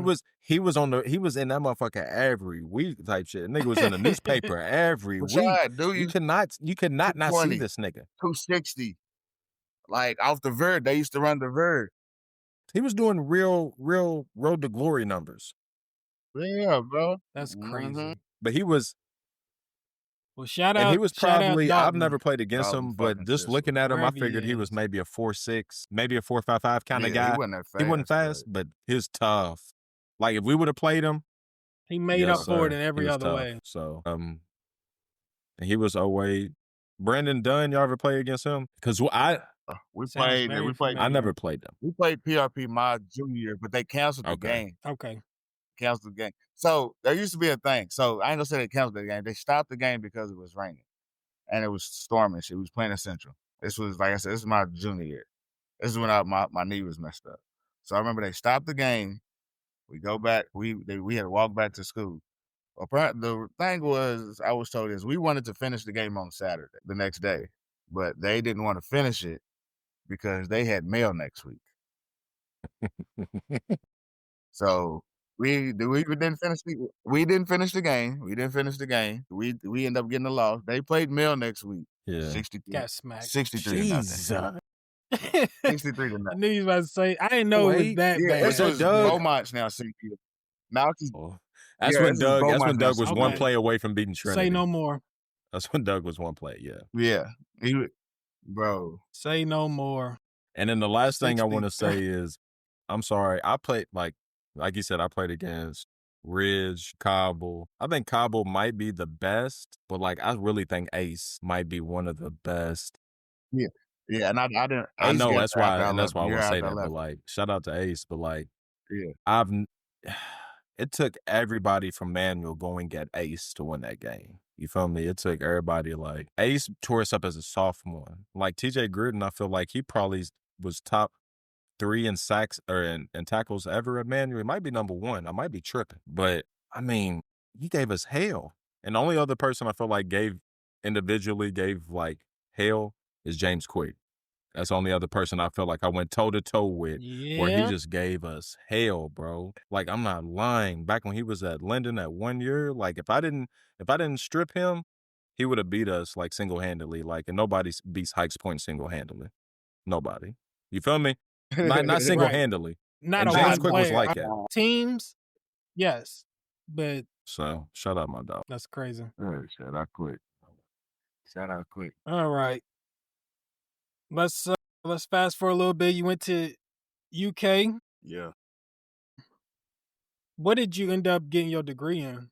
was in that motherfucker every week type shit. Nigga was in the newspaper every week. Rashad, dude, You cannot not see 220. this nigga. 260. Like off the vert. They used to run the vert. He was doing real road to glory numbers. Yeah, bro. That's crazy. But he was. Well, shout And out. he was shout out probably, I've Dalton. never played against Dalton him, but fucking just Cissell. looking at him, I Wherever he figured he was is. maybe a 4.6, maybe a 4.55 kind of Yeah, guy. He wasn't that fast. He wasn't fast, but he was tough. Like if we would have played him, He made yes, up for it sir, in he every was other tough. way. So and he was 08. Brandon Dunn, y'all ever play against him? Because we Sounds played. very We played. I familiar. never played them. We played PRP my junior year, but they canceled the Okay. game. Okay. Canceled the game. So there used to be a thing. So I ain't gonna say they canceled the game. They stopped the game because it was raining and it was storming. Shit, we was playing in Central. This was, like I said, this is my junior year. This is when my knee was messed up. So I remember they stopped the game. We go back. We had to walk back to school. The thing was, I was told is we wanted to finish the game on Saturday, the next day, but they didn't want to finish it because they had mail next week. So we didn't finish the we didn't finish the game. We didn't finish the game. We ended up getting a loss. They played mail next week. Yeah. 63 Got smacked. 63 to nothing. Jesus. 63 to I nothing. knew you was about to say, I didn't know it was Wait. that Yeah, bad. this was Doug? Beaumont's now. Now it's Oh. That's Yeah, when this is Doug. That's when Beaumont Doug was now. one Okay. play away from beating Trinity. Say no more. That's when Doug was one play. Yeah. yeah. Bro. Say no more. And then the last thing I want to 63. say is, I'm sorry. I played like you said. I played against Ridge, Cobble. I think Cobble might be the best, but like I really think Ace might be one of the best. Yeah. Yeah, and I didn't. I Ace know got that's after why, I and that's left, why I year want to say after I that. But left. like, shout out to Ace. But like, Yeah. it took everybody from Manual going at Ace to win that game. You feel me? It took everybody. Like Ace tore us up as a sophomore. Like TJ Gruden, I feel like he probably was top 3 in sacks or in tackles ever at Manual. He might be number 1. I might be tripping, but I mean, he gave us hell. And the only other person I feel like gave like hell is James Quick. That's the only other person I felt like I went toe to toe with, where he Yeah. just gave us hell, bro. Like I'm not lying. Back when he was at Linden that 1 year, like if I didn't strip him, he would have beat us like single handedly. Like, and nobody beats Hikes Point single handedly. Nobody. You feel me? Not single handedly. Not And a James one Quick was player. like that. Teams, yes. But So shout out my dog. that's crazy. Shout out Quick. Shout out Quick. All right. Let's fast forward a little bit. You went to UK. Yeah. What did you end up getting your degree in?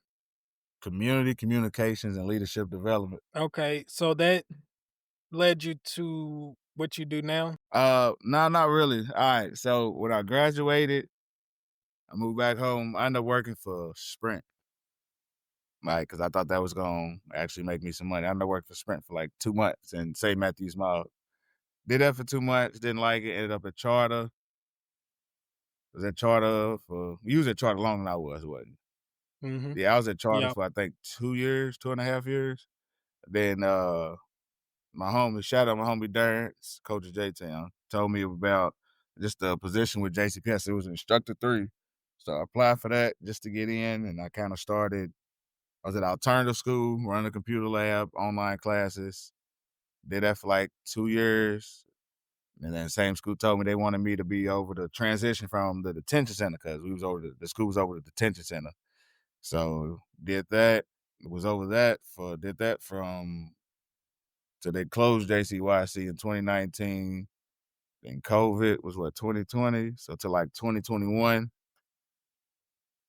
Community communications and leadership development. Okay, so that led you to what you do now? No, not really. All right. So when I graduated, I moved back home. I ended up working for Sprint. Like, because I thought that was going to actually make me some money. I ended up working for Sprint for like 2 months in St. Matthews Mall. Did that for 2 months, didn't like it, ended up at Charter. Was at Charter you was at Charter longer than I was, wasn't you? Mm-hmm. Yeah, I was at Charter Yep. for I think 2 years, 2.5 years. Then my homie, shout out my homie Darren, coach of J-Town, told me about just the position with JCPS. It was instructor 3. So I applied for that just to get in, and I kind of started. I was at alternative school, running a computer lab, online classes. Did that for like 2 years. And then the same school told me they wanted me to be over the transition from the detention center because the school was over the detention center. So did that. Did that till they closed JCYC in 2019. Then COVID was 2020. So till like 2021.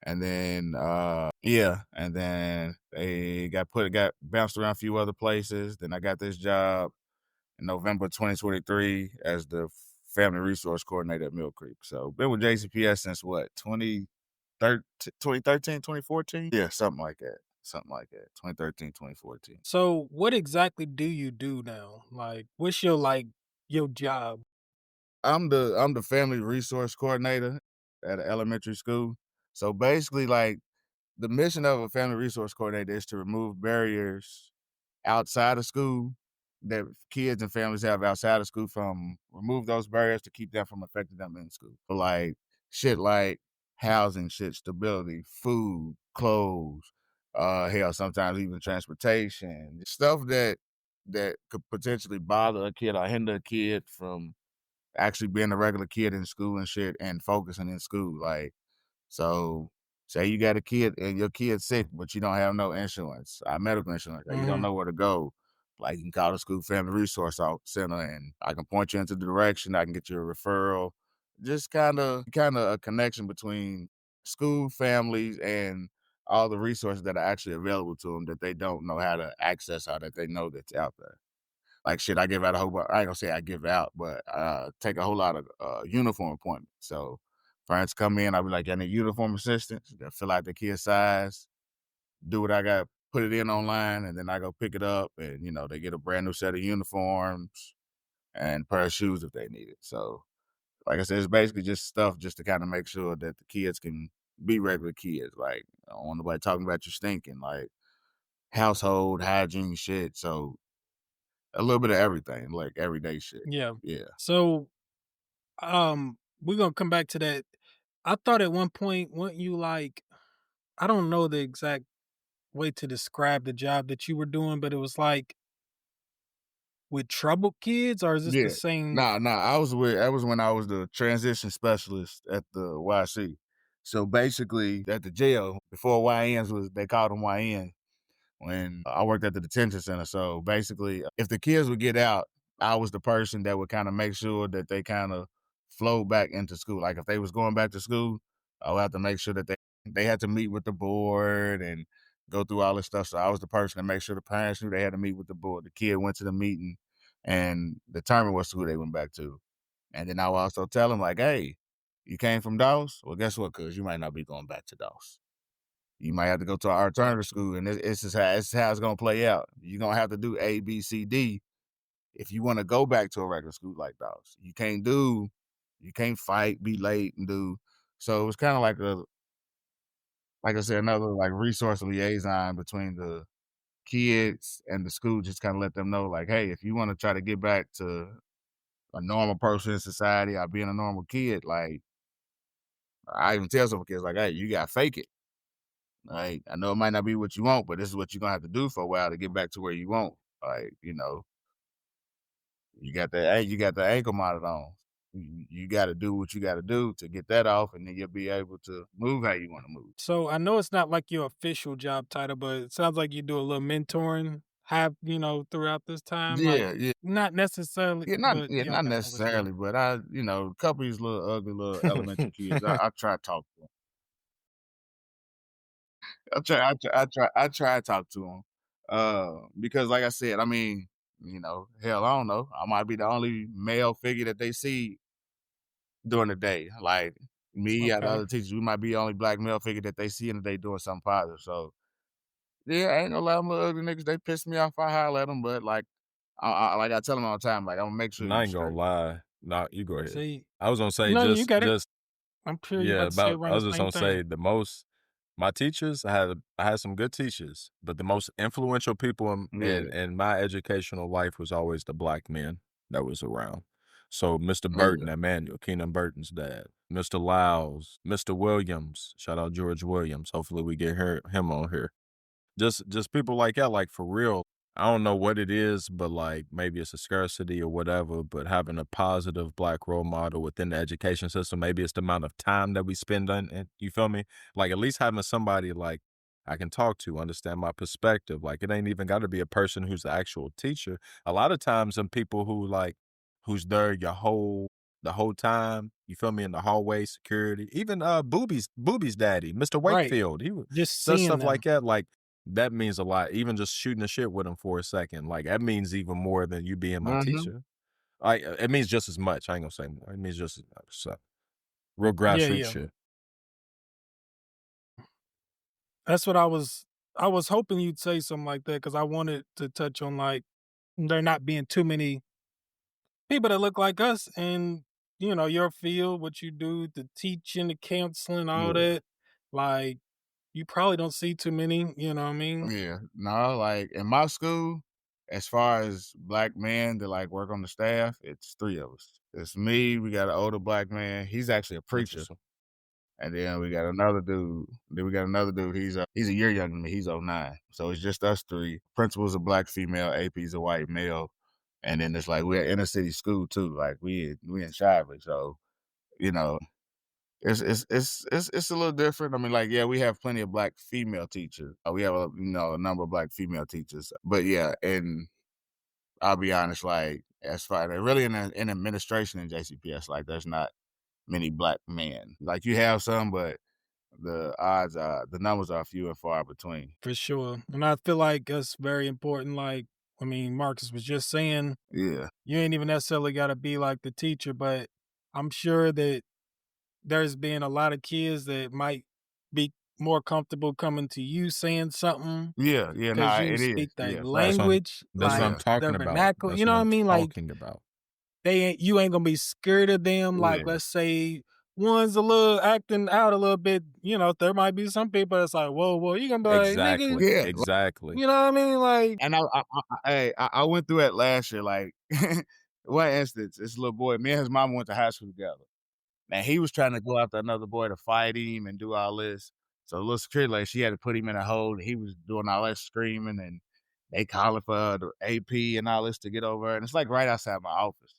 And then and then they got bounced around a few other places. Then I got this job in November 2023 as the family resource coordinator at Mill Creek. So been with JCPS since 2013, 2014? Yeah, something like that. 2013, 2014. So what exactly do you do now? Like, what's your job? I'm the family resource coordinator at an elementary school. So basically, like, the mission of a family resource coordinator is to remove barriers outside of school that kids and families have outside of school, remove those barriers to keep them from affecting them in school. Like shit like housing, stability, food, clothes, hell, sometimes even transportation, stuff that could potentially bother a kid or hinder a kid from actually being a regular kid in school and shit and focusing in school. Like, so say you got a kid and your kid's sick, but you don't have no insurance, medical insurance, you don't know where to go. Like, you can call the school family resource center and I can point you into the direction. I can get you a referral. Just kind of a connection between school, families, and all the resources that are actually available to them that they don't know how to access or that they know that's out there. Like shit, I give out a whole I ain't gonna say I give out, but take a whole lot of uniform appointments. So parents come in, I'll be like, I need uniform assistants. They'll fill out the kid's size, do what I got, put it in online, and then I go pick it up, and they get a brand new set of uniforms and a pair of shoes if they need it. So like I said, it's basically just stuff just to kind of make sure that the kids can be regular kids. Like I don't want nobody talking about you stinking, like household hygiene shit. So a little bit of everything, like everyday shit. Yeah. Yeah. So, we're gonna come back to that. I thought at one point, weren't you like, I don't know the exact way to describe the job that you were doing, but it was like with troubled kids, or is this the Yeah. same? Nah. That was when I was the transition specialist at the YC. So basically at the jail, before YNs they called them YN when I worked at the detention center. So basically if the kids would get out, I was the person that would kind of make sure that they kind of flow back into school. Like if they was going back to school, I would have to make sure that they had to meet with the board and go through all this stuff. So I was the person to make sure the parents knew they had to meet with the board. The kid went to the meeting and determined what school they went back to. And then I would also tell them like, hey, you came from Dawes? Well, guess what? Cause you might not be going back to Dawes. You might have to go to our alternative school, and this is how it's gonna play out. You're gonna have to do A, B, C, D if you want to go back to a regular school like Dawes. You can't fight, be late, and do. So it was kind of like I said, another like resource liaison between the kids and the school, just kind of let them know, like, hey, if you want to try to get back to a normal person in society or being a normal kid, like I even tell some kids, like, hey, you gotta fake it. Like, I know it might not be what you want, but this is what you're gonna have to do for a while to get back to where you want. Like, you got the ankle monitor on. You got to do what you got to do to get that off, and then you'll be able to move how you want to move. So I know it's not like your official job title, but it sounds like you do a little mentoring, have throughout this time, like Yeah. not necessarily, but yeah, Not okay, I was saying. necessarily, but a couple of these little ugly little elementary kids, I try to talk to them. I try to talk to them, because like I said, I mean, hell, I don't know, I might be the only male figure that they see during the day. Like me and the Okay. other teachers, we might be the only black male figure that they see in the day doing something positive. So yeah, ain't no lot of little ugly niggas. They piss me off. I holler at them, but like, like I tell them all the time, like I'm gonna make sure And I you ain't gonna straight. lie. No, you go ahead. See, I was gonna say no, you got it. just I'm sure you're yeah, about to say about I around the was just same gonna say thing. my teachers, I had some good teachers, but the most influential people Yeah, in my educational life was always the black men that was around. So Mr. Burton, yeah, Emmanuel, Keenan Burton's dad, Mr. Lyles, Mr. Williams, shout out George Williams. Hopefully we get him on here. Just people like that, like for real. I don't know what it is, but like maybe it's a scarcity or whatever, but having a positive black role model within the education system, maybe it's the amount of time that we spend on it. You feel me? Like at least having somebody like I can talk to, understand my perspective. Like it ain't even got to be a person who's the actual teacher. A lot of times some people who's there the whole time, you feel me, in the hallway, security, even Booby's daddy, Mr. Right. Wakefield, he would Just does seeing stuff like them. that. Like that means a lot. Even just shooting the shit with him for a second, like that means even more than you being my hmm teacher. It means just as much. I ain't gonna say more. It means just as much. So real Yeah, grassroots yeah. shit. That's what I was hoping you'd say something like that because I wanted to touch on like there not being too many people that look like us in your field, what you do, the teaching, the counseling, all yeah, that. Like you probably don't see too many. You know what I mean? yeah. No, like in my school, as far as black men that like work on the staff, it's three of us. It's me. We got an older black man. He's actually a preacher. Interesting. And then we got another dude. Then we got another dude. He's a year younger than me. He's '09. So it's just us three. Principal's a black female. AP's a white male. And then it's like we're inner city school too. Like we in Shively. So you know it's a little different. I mean, like yeah, we have plenty of black female teachers. We have a number of black female teachers. But yeah, and I'll be honest, like as far really in administration in JCPS, like there's not many black men. Like you have some, but the odds are the numbers are few and far between. For sure. And I feel like that's very important. Like, I mean, Marcus was just saying, Yeah. you ain't even necessarily got to be like the teacher, but I'm sure that there's been a lot of kids that might be more comfortable coming to you saying something Yeah, because nah, you it is. speak that Yeah, That's facts. what I'm, language, that's what like I'm talking the about. vernacular. That's You know what what I I'm mean? Like talking about. you ain't gonna be scared of them. Yeah. Like, let's say one's a little acting out a little bit, there might be some people that's like, whoa, you gonna be like, nigga, Exactly. Yeah. Exactly. you know what I mean? Like, And I went through that last year. Like, one instance, this little boy, me and his mama went to high school together. And he was trying to go after another boy to fight him and do all this. So the little security lady, she had to put him in a hold. He was doing all that screaming, and they calling for the AP and all this to get over. And it's like right outside my office.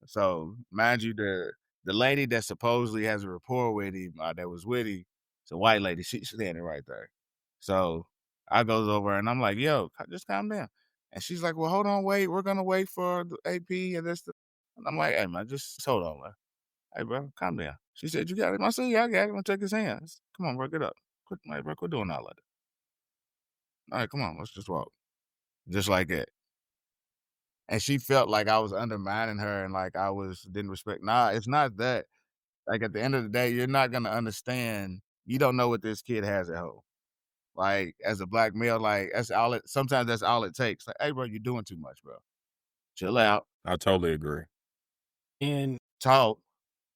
So mind you, the lady that supposedly has a rapport with him, that was with him, it's a white lady. She's standing right there. So I goes over and I'm like, "Yo, just calm down." And she's like, "Well, hold on, wait. We're gonna wait for the AP and this." And I'm like, "Hey man, just hold on, man. Hey bro, calm down." She said, "You got it." I said, "Yeah, I got it. I'm gonna take his hands. Come on, bro, get up. Quit, hey, bro, quit doing all that. All right, come on, let's just walk." Just like that. And she felt like I was undermining her and like didn't respect. Nah, it's not that. Like, at the end of the day, you're not gonna understand. You don't know what this kid has at home. Like, as a black male, like, sometimes that's all it takes. Like, "Hey, bro, you're doing too much, bro. Chill out, I totally agree. and talk,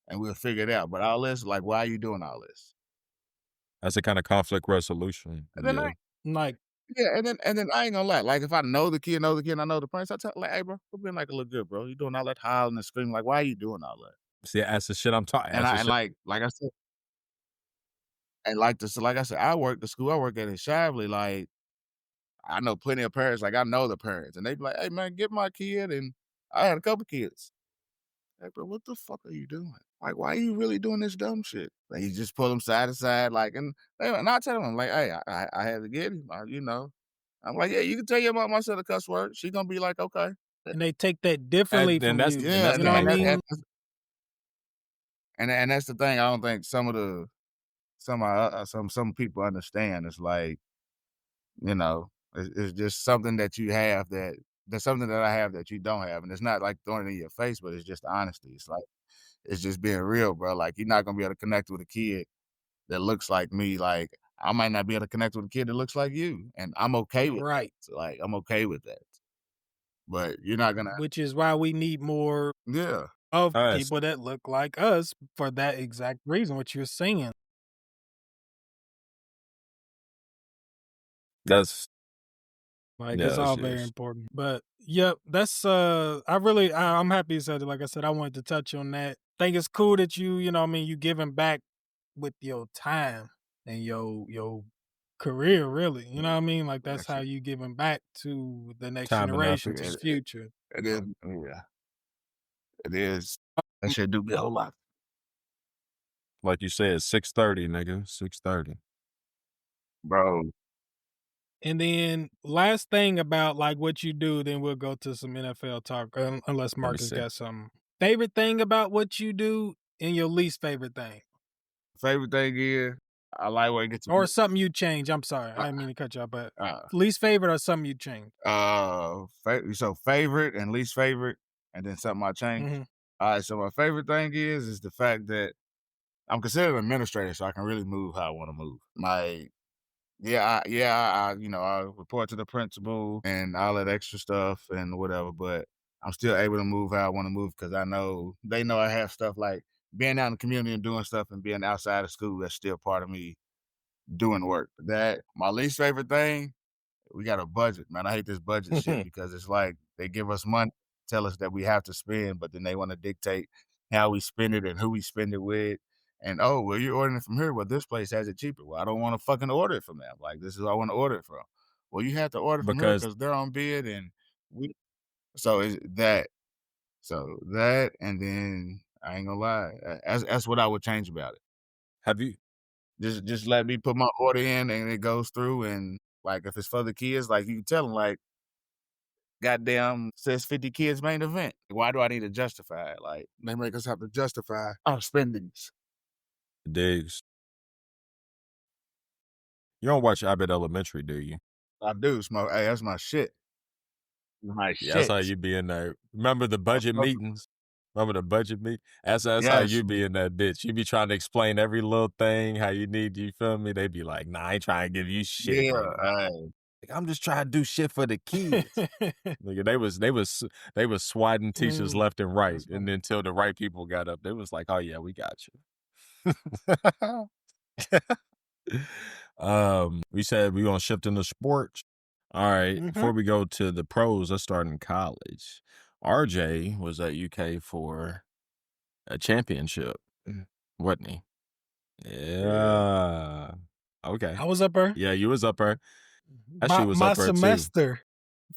and we'll figure it out." But all this, like, why are you doing all this? That's a kind of conflict resolution. And then Yeah. like, and then I ain't gonna lie. Like, if I know the kid, and I know the parents, I tell like, "Hey, bro, quit being like a little good, bro. You doing all that hollering and screaming. Like, why are you doing all that?" See, that's the shit I'm talking. And like I said, and like I said, I work the school I work at in Shively. Like, I know plenty of parents, like, I know the parents, and they be like, "Hey, man, get my kid," and I had a couple kids. Hey, bro, what the fuck are you doing? Like, why are you really doing this dumb shit? Like, you just pull them side to side, like, and I tell them, like, "Hey, I had to get him, I'm like, "Yeah, you can tell your mom I said a cuss word." She gonna be like, "Okay." and they take that differently And from that's you. Yeah, You know what I mean? and that's the thing. I don't think some people understand. It's like, it's just something that you have that's something that I have that you don't have, and it's not like throwing it in your face, but it's just honesty. It's like it's just being real, bro. Like, you're not gonna be able to connect with a kid that looks like me. Like, I might not be able to connect with a kid that looks like you, and I'm okay with Right. that. So, like, I'm okay with that. But you're not gonna. Which is why we need more Yeah. of us. people that look like us for that exact reason, what you're saying. That's Like, yeah. it's all That's very yes. important. But yep, that's I'm happy you said it. Like I said, I wanted to touch on that. Think it's cool that you giving back with your time and your career, really. You know what I mean? Like, that's how you giving back to the next Time and generation, effort. to the future. It is. Yeah. It is. That shit do me a whole lot. Like you said, 6:30, nigga. 6:30. Bro. And then last thing about like what you do, then we'll go to some NFL talk, unless Let me Marcus see. got something. Favorite thing about what you do and your least favorite thing, Favorite thing is I like where it gets or something you change. I'm sorry, I uh, didn't mean to cut you off, but uh, least favorite or something you change. so favorite and least favorite, and then something I change. Mhm. All right, so my favorite thing is the fact that I'm considered an administrator, so I can really move how I want to move. I report to the principal and all that extra stuff and whatever, but I'm still able to move how I want to move because they know I have stuff like being out in the community and doing stuff and being outside of school. That's still part of me doing work. That my least favorite thing, we got a budget, man. I hate this budget shit because it's like they give us money, tell us that we have to spend, but then they want to dictate how we spend it and who we spend it with. And oh, well, you're ordering it from here. Well, this place has it cheaper. Well, I don't want to fucking order it from them. Like, this is who I want to order it from. Well, you have to order from here Because because they're on bid, and we. So is that. So that, and then I ain't gonna lie, that's what I would change about it. have you Just let me put my order in, and it goes through, and like if it's for the kids, like you can tell them, like, goddamn says 50 kids main event. Why do I need to justify it? Like, they make us have to justify our spendings. digs? You don't watch Abbott Elementary, do you? I do smoke. Hey, that's my shit. My Yeah, that's how shit. you be in there. Remember the budget meetings? Remember the budget meet? That's how Yes. you be in that bitch. You be trying to explain every little thing, how you need, you feel me? They be like, nah, I ain't trying to give you shit. Yeah, Like, I'm just trying to do shit for the kids. Nigga, they was swatting teachers left and right. And until the right people got up, they was like, oh yeah, we got you. We said we gonna shift into sports. All right, before we go to the pros, let's start in college. RJay was at UK for a championship, wasn't he? Yeah. Okay. I was up there. Yeah, you was up there. That shit was up there semester.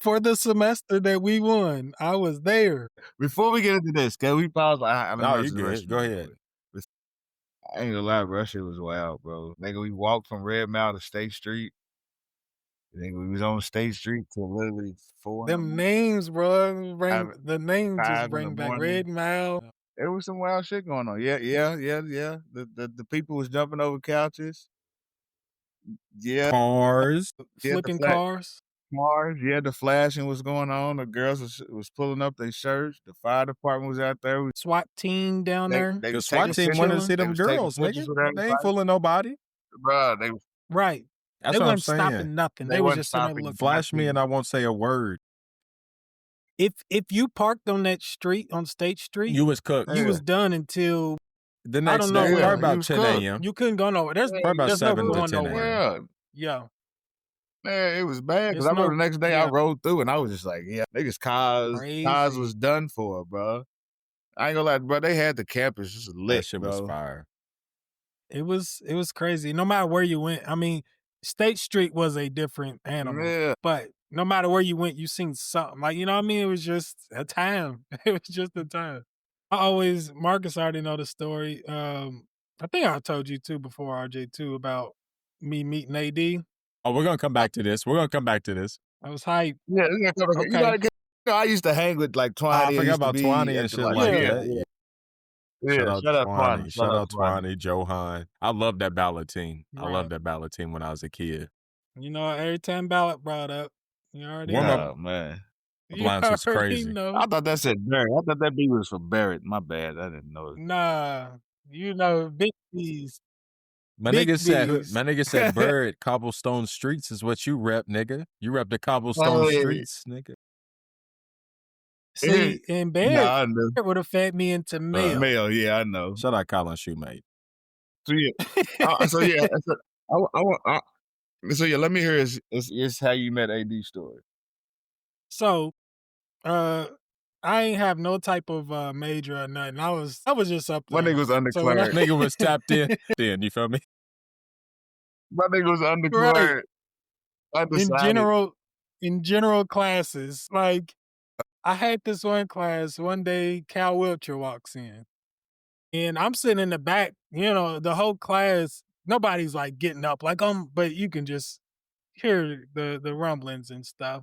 For the semester that we won, I was there. Before we get into this, can we pause? No, you good. Go ahead. I ain't gonna lie, bro. That shit was wild, bro. Nigga, we walked from Red Mile to State Street. Nigga, we was on State Street till literally 4. Them names, bro. The names just 5 in bring the back morning. Red Mile. There was some wild shit going on. Yeah. The people was jumping over couches. Yeah. Cars. Flipping cars. Cars. Yeah, the flashing was going on. The girls was pulling up their shirts. The fire department was out there. SWAT team down there. The SWAT team wanted to see them girls, nigga. They ain't fooling nobody. Bro, they right. That's they what I'm wasn't saying. stopping nothing. They was just sitting there looking. Flash me and I won't say a word. If you parked on that street, on State Street, you was cooked. You was done until the next day, probably about 10 a.m. You couldn't go nowhere. There's probably about 7 to 10 a.m. Yeah. Man, it was bad because I remember the next day I rode through and I was just like, yeah, niggas cars was done for, bro. I ain't gonna lie, bro. They had the campus just lit. That shit was fire. It was crazy. No matter where you went, I mean, State Street was a different animal. Yeah. But no matter where you went, you seen something. Like, you know what I mean? It was just a time. It was just a time. Marcus already know the story. I think I told you too before, RJ, too, about me meeting AD. Oh, we're gonna come back to this. I was hyped. Yeah, okay. I used to hang with like Twani. I forgot about Twani and shit like that. Yeah. Shout out Twani. Shout out Twani, Johan. I love that ballot team. Right. I loved that ballot team when I was a kid. You know, every time ballot brought up, you already know. Man. Appliance was crazy. Know. I thought that said Barrett. I thought that B was for Barrett. My bad. I didn't know it. Nah. You know, big B's. My nigga said Bird, cobblestone streets is what you rep, nigga. You rep the cobblestone streets, nigga. See, and Barrett would have fed me into mail. Mail, yeah, I know. Shout out Colin Shoemate. So yeah, let me hear is how you met AD story. So, I ain't have no type of major or nothing. I was just up there. My nigga was undeclared. Nigga was tapped in. Then you feel me? My nigga was undeclared. Right. In general classes, like I had this one class. One day, Cal Wiltshire walks in, and I'm sitting in the back. You know, the whole class, nobody's like getting up, like but you can just hear the rumblings and stuff.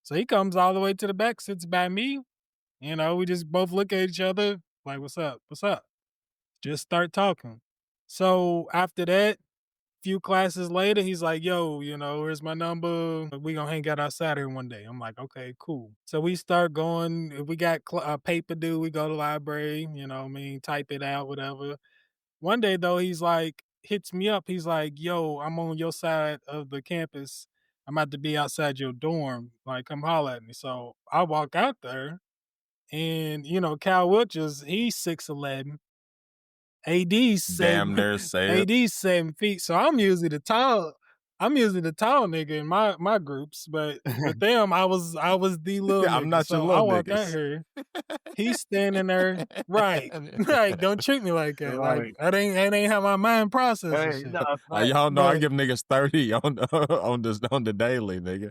So he comes all the way to the back, sits by me. You know, we just both look at each other like, "What's up? What's up?" Just start talking. So after that, few classes later, he's like, "Yo, you know, here's my number. We gonna hang out outside here one day." I'm like, "Okay, cool." So we start going. If we got paper due, we go to the library. You know what I mean? Type it out, whatever. One day though, he's like, hits me up. He's like, "Yo, I'm on your side of the campus. I'm about to be outside your dorm. Like, come holler at me." So I walk out there, and you know, Cal Wiltshires, he's 6'11". AD's damn near AD's 7 feet. So I'm usually the tall nigga in my groups, but with them I was the little nigga. I'm not so your little I walk niggas. out here. He's standing there. Right. Right. Don't treat me like that. Like that ain't how my mind processes shit. Y'all know I give niggas 30 on the daily, nigga.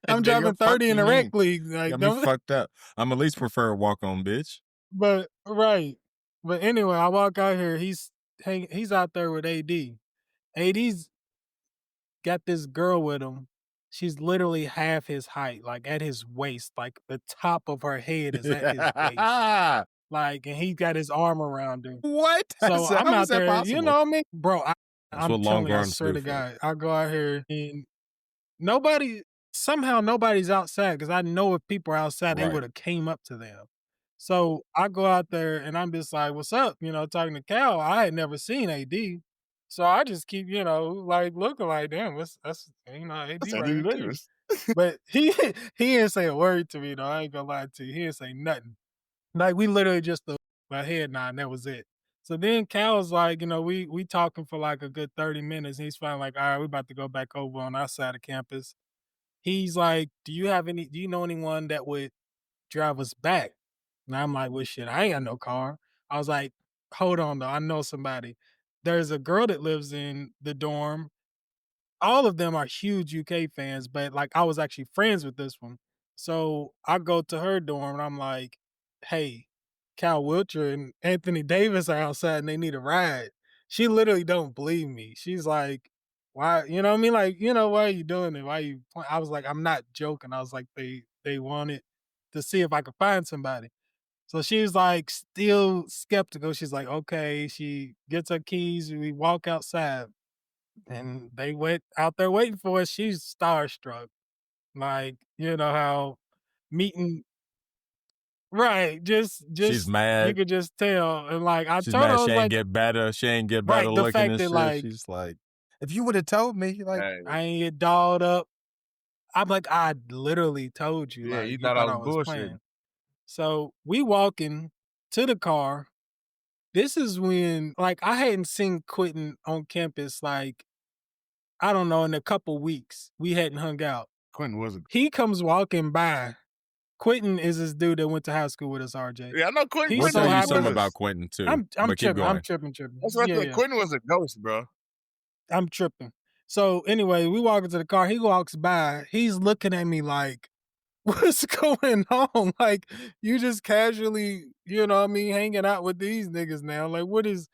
I'm dropping 30 in the rec league. Like, got me fucked up. I'm at least prefer a walk on, bitch. But right. But anyway, I walk out here. He's out there with AD. AD's got this girl with him. She's literally half his height, like at his waist. Like the top of her head is at his waist. Like, and he got his arm around her. What? So I'm out there. You know what I mean, bro? That's I'm what long telling you, I arms swear do to for you. God, I go out here and somehow nobody's outside because I know if people are outside, they Right. would have came up to them. So I go out there and I'm just like, "What's up?" Talking to Cal. I had never seen AD, so I just keep, like looking like, "Damn, that's AD That's right Anthony here too." Davis. But he didn't say a word to me though. I ain't gonna lie to you. He didn't say nothing. Like we literally just a head nod, and that was it. So then Cal was like, we talking for like a good 30 minutes. And he's finally like, all right, we about to go back over on our side of campus. He's like, do you know anyone that would drive us back? And I'm like, well, shit, I ain't got no car. I was like, hold on though, I know somebody. There's a girl that lives in the dorm. All of them are huge UK fans, but like I was actually friends with this one. So I go to her dorm and I'm like, hey, Cal Wilcher and Anthony Davis are outside and they need a ride. She literally don't believe me. She's like, why? You know what I mean? Like, why are you doing it? Why are you I was like, I'm not joking. I was like, they wanted to see if I could find somebody. So she was like still skeptical. She's like, okay. She gets her keys. We walk outside. And they went out there waiting for us. She's starstruck. Like, how meeting right, She's just you mad. could just tell. And like I She's told her, mad I she was ain't like, get better. She ain't get better right, the looking fact and that shit. like She's like, if you would have told me, like, Hey, I ain't get dolled up. I'm like, I literally told you, yeah, like you you thought I thought was I was bullshitting. playing. So we walking to the car. This is when like I hadn't seen Quentin on campus like, I don't know, in a couple weeks. We hadn't hung out. Quentin wasn't. He comes walking by. Quentin is this dude that went to high school with us, RJ. Yeah, I know Quentin. He's we'll so tell you happy. something was. about Quentin too. I'm but keep tripping. going. I'm tripping. That's what I Yeah, said. yeah. Quentin was a ghost, bro. I'm tripping. So anyway, we walk into the car. He walks by. He's looking at me like, what's going on? Like, you just casually, hanging out with these niggas now. Like, what is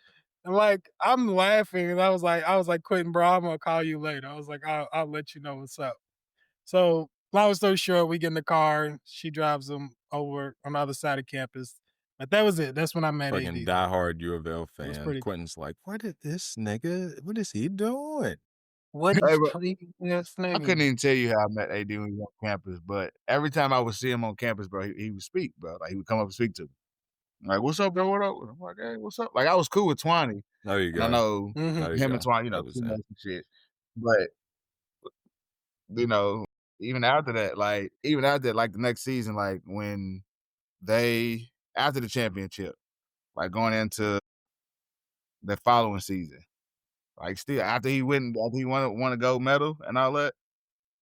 and like I'm laughing and I was like, Quentin, bro, I'm gonna call you later. I was like, I'll let you know what's up. So long story short, we get in the car. She drives him over on the other side of campus. But that was it. That's when I met Fucking AD. diehard U of L It was fan. pretty Quentin's like, what is this nigga? What is he doing? What Hey, is bro, this I couldn't nigga? even tell you how I met AD when he was on campus, but every time I would see him on campus, bro, he would speak, bro. Like he would come up and speak to me. Like, what's up, bro? What up? I'm like, hey, what's up? Like I was cool with Twani. There you And I go. know There you him go. and Twine, That was it. teammates and shit. But even after that, like the next season, like when after the championship, like going into the following season, like still after he won a gold medal and all that,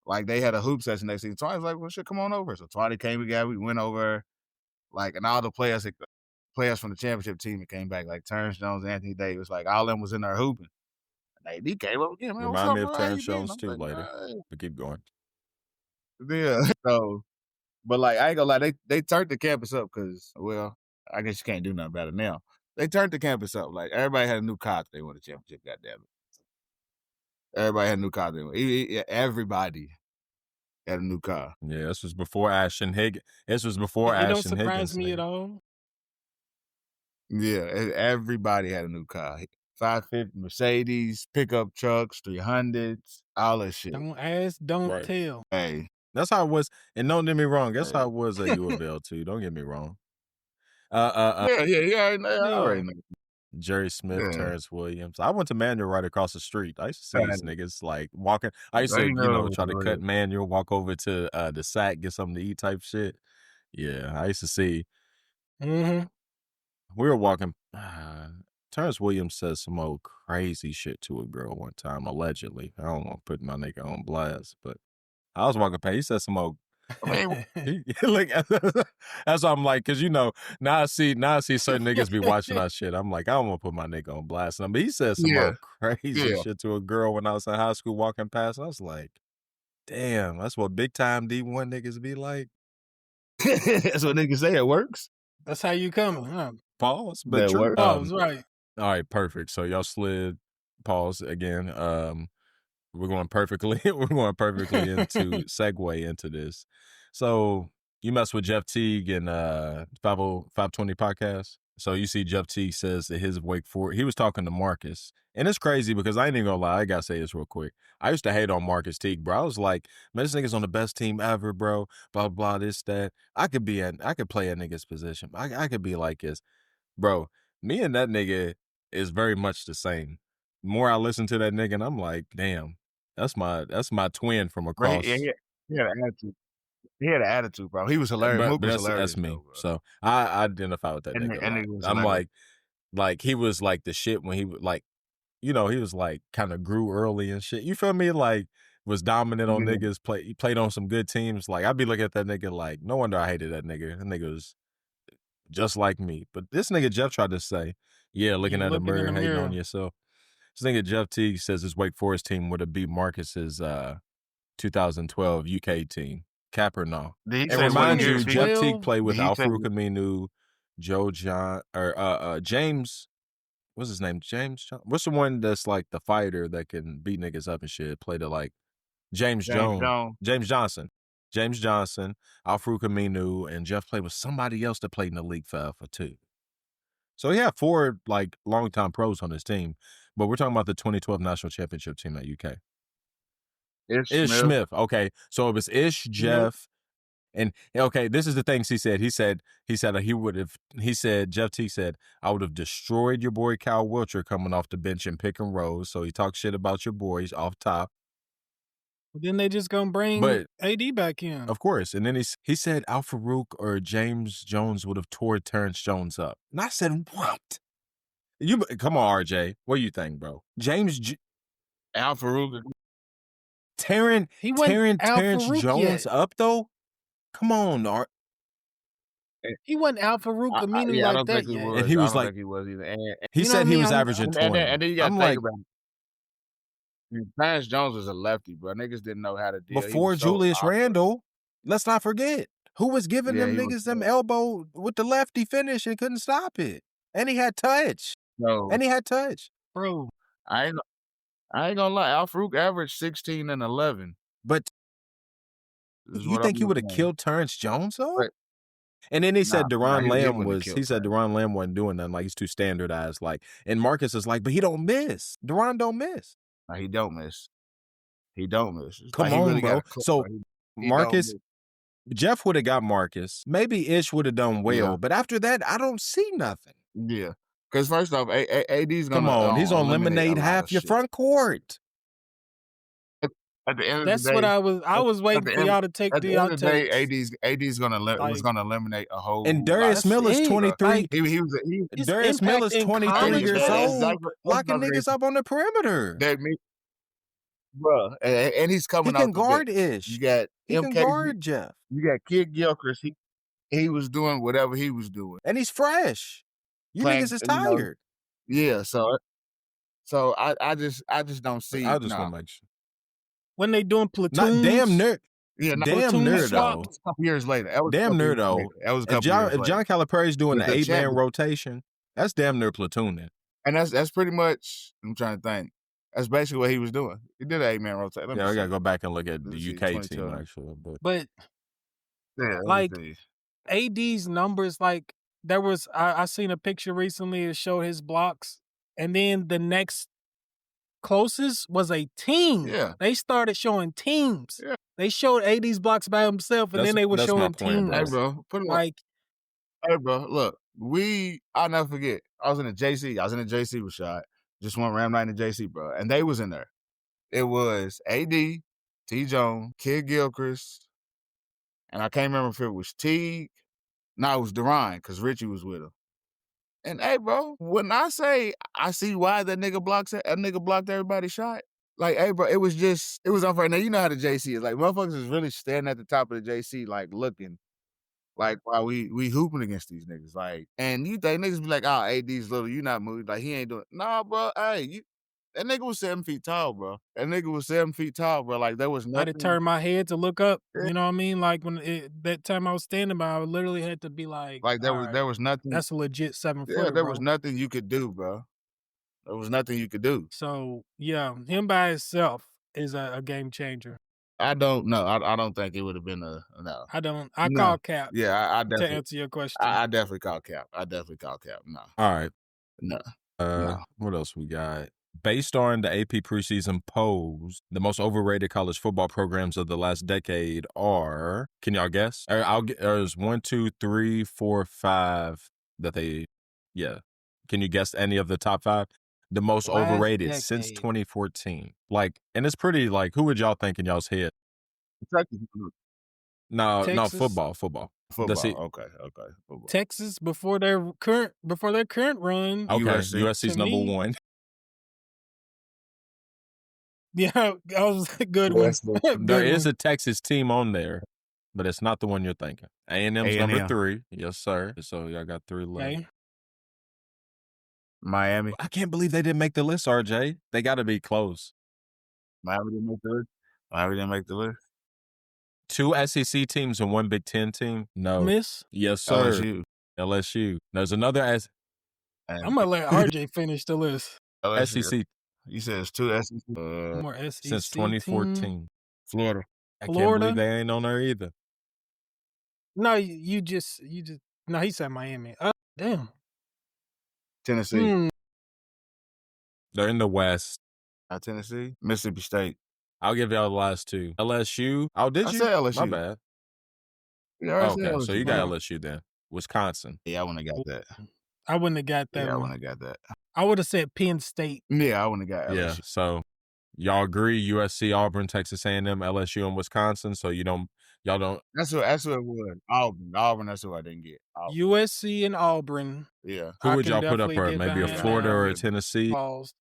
like they had a hoop session next season. Twine was like, well, shit, come on over. So Twine came together, we went over, like, and all the players from the championship team that came back, like Terrence Jones, Anthony Davis, like all them was in there hooping. And AD came up again, man. What's Remind up, me bro? of How Terrence you been? Jones I'm too like, later. "Hey." But keep going. Yeah. So, but like I ain't gonna lie, they turned the campus up because, well, I guess you can't do nothing about it now. They turned the campus up. Like everybody had a new car. They won the championship. Goddamn it! Everybody had a new car. Everybody had a new car. Yeah, this was before Ashton Higgins. This was before It don't Ashton surprise Higgins. me at nigga. all. Yeah, everybody had a new car. 550 Mercedes, pickup trucks, 300s, all that shit. Don't ask, don't Right. tell. Hey, That's how it was. And don't get me wrong. That's Hey. how it was at U of L too. Don't get me wrong. yeah. I already Yeah. know. Jerry Smith, Yeah. Terrence Williams. I went to Manual right across the street. I used to see these Right. niggas like walking. I used to, They know try to what it cut is. Manual, walk over to the sack, get something to eat type shit. Yeah, I used to see. Mm-hmm. We were walking. Terrence Williams said some old crazy shit to a girl one time, allegedly. I don't want to put my nigga on blast, but I was walking past. He said some old. I mean, Like that's what I'm like, cause now I see certain niggas be watching our shit. I'm like, I don't want to put my nigga on blast. But he said some Yeah. old crazy Yeah. shit to a girl when I was in high school walking past. I was like, damn, that's what big time D1 niggas be like. That's what niggas say. It works. That's how you coming, huh? Pause, but That true. works. Pause, right. All right, perfect. So y'all slid. Pause again. We're going perfectly. We're going perfectly into segue into this. So you mess with Jeff Teague and 520 podcast. So you see Jeff T says that his Wake Forest, he was talking to Marcus. And it's crazy because I ain't even gonna lie, I gotta say this real quick. I used to hate on Marcus Teague, bro. I was like, man, this nigga's on the best team ever, bro. Blah, blah, this, that. I could play a nigga's position. I could be like this. Bro, me and that nigga is very much the same. The more I listen to that nigga, and I'm like, damn, that's my twin from Bro, across. he had an attitude. He had an attitude, bro. He was hilarious. But Mook was hilarious. that's me. Though, So I identify with that And nigga. nigga was I'm hilarious. like he was like the shit when he like, you know, he was like kind of grew early and shit. You feel me? Like was dominant on niggas. He played on some good teams. Like I'd be looking at that nigga like, no wonder I hated that nigga. That nigga was just like me. But this nigga Jeff tried to say, yeah, looking at the mirror, hating on yourself. This nigga Jeff T says his Wake Forest team would have beat Marcus's 2012 UK team. Cap or no? And remind you, Jeff Teague played with Al-Farouq Aminu, Joe John, or James. What's his name? James John? What's the one that's like the fighter that can beat niggas up and shit? Played it like James Jones. James Johnson. James Johnson, Al-Farouq Aminu, and Jeff played with somebody else that played in the league forever too. So he had 4 like longtime pros on his team, but we're talking about the 2012 national championship team at UK. Ish Smith. Okay, so it was Ish, Jeff, and okay. This is the things he said. He said he would have. He said Jeff T said I would have destroyed your boy Kyle Wilcher coming off the bench and pick and roll. So he talked shit about your boys off top. But then they just gonna bring AD back in, of course. And then he said Al-Farouq or James Jones would have tore Terrence Jones up. And I said, what? You come on, RJ. What do you think, bro? Al-Farouq. Terrence Jones up though? Come on, he wasn't Al-Farouq Aminu like that yet. And he was like, he was either. He said he was averaging 20. And then you got to think about it. Terrence Jones was a lefty, bro. Niggas didn't know how to deal. Before Julius Randle, let's not forget, who was giving them niggas them elbow with the lefty finish and couldn't stop it. And he had touch. Bro. I ain't gonna lie, Al-Farouq averaged 16 and 11. But you think he would have killed Terrence Jones though? And then he said Deron Lamb wasn't doing nothing. Like he's too standardized. Like, and Marcus is like, but he don't miss. Deron don't miss. No, he don't miss. Come on, bro. So Marcus, Jeff would have got Marcus. Maybe Ish would have done well, but after that, I don't see nothing. Yeah. Because first off, AD's gonna come on, he's gonna eliminate half your front court. At the end of That's the day, what I was waiting for y'all to take the end of the day, AD's was gonna eliminate a whole. And Darius Miller's 23. Darius Miller's 23 years old, locking niggas up on the perimeter. Bro, and he's coming out. He can guard Ish. You got he can guard Jeff. You got Kid Gilchrist. He was doing whatever he was doing, and he's fresh. You niggas is tired. Yeah, so I just don't see. I just want to make sure. When they doing platoons, not damn nerd. Yeah, damn nerd though. A couple years later. Damn nerd though. That was a couple years later. If John Calipari's doing the 8-man rotation, that's damn near platooning. And that's pretty much. I'm trying to think. That's basically what he was doing. He did an 8-man rotation. Yeah, I gotta go back and look at the UK team actually. But yeah, like AD's numbers, like there was I seen a picture recently that showed his blocks, and then the next closest was a team. Yeah. They started showing teams. Yeah. They showed AD's blocks by himself, and then they were showing teams. Hey, bro. Hey, bro, look. I'll never forget. I was in the JC. with Shot. Just one Ram night in the JC, bro. And they was in there. It was AD, T. Jones, Kid Gilchrist, and I can't remember if it was Teague. No, it was Deron, because Richie was with him. And hey, bro, when I say I see why that nigga blocked everybody's shot, like, hey, bro, it was unfair. Now, you know how the JC is. Like, motherfuckers is really standing at the top of the JC, like, looking, like, while we hooping against these niggas. Like, and you think niggas be like, oh, AD's little, you not moving. Like, he ain't doing it. Nah, bro, hey, that nigga was 7 feet tall, bro. Like, there was nothing. I had to turn my head to look up. You know what I mean? Like, that time I was standing by, I literally had to be like, there was nothing. That's a legit 7-footer. Yeah, there was nothing you could do, bro. There was nothing you could do. So, yeah, him by himself is a game changer. I don't know. I don't think it would have been a no. I No. call cap. Yeah, I to definitely answer your question. I definitely call cap. I definitely call cap. No. All right. No. What else we got? Based on the AP preseason polls, the most overrated college football programs of the last decade are, can y'all guess? There's 1, 2, 3, 4, 5 that they, yeah. Can you guess any of the top 5? The most Last overrated since decade. 2014. Like, and it's pretty, like, who would y'all think in y'all's head? Kentucky. No, Texas? football. Football. Okay. Football. Texas before their current run. Okay, USC. USC's To number me- 1. Yeah, that was a good one. There is a Texas team on there, but it's not the one you're thinking. A&M's number A&M. 3. Yes, sir. So y'all got 3 left. Okay. Miami. I can't believe they didn't make the list, RJ. They got to be close. Miami didn't make the list. Miami didn't make the list. 2 SEC teams and 1 Big Ten team? No. Miss. Yes, sir. LSU. LSU. There's another I'm gonna let RJ finish the list. LSU. SEC You said it's 2 SEC. More SEC since team. 2014. Florida. I can't Florida? believe they ain't on there either. No, you just no. He said Miami. Damn. Tennessee. They're in the West. Tennessee. Mississippi State. I'll give y'all the last 2. LSU. Oh, did I you? said LSU. My bad. Yeah, I said Okay, LSU. so you got LSU then. Wisconsin. Yeah, I wouldn't have got that. I wouldn't have got that Yeah, I one. wouldn't have got that. I would have said Penn State. Yeah, I wouldn't have got Yeah, LSU. so y'all agree USC, Auburn, Texas A&M, LSU, and Wisconsin. So y'all don't. That's what it was. Auburn. That's what I didn't get. Auburn. USC and Auburn. Yeah. Who I would can y'all put up definitely for? get Maybe a behind Florida that. or a Tennessee? Balls.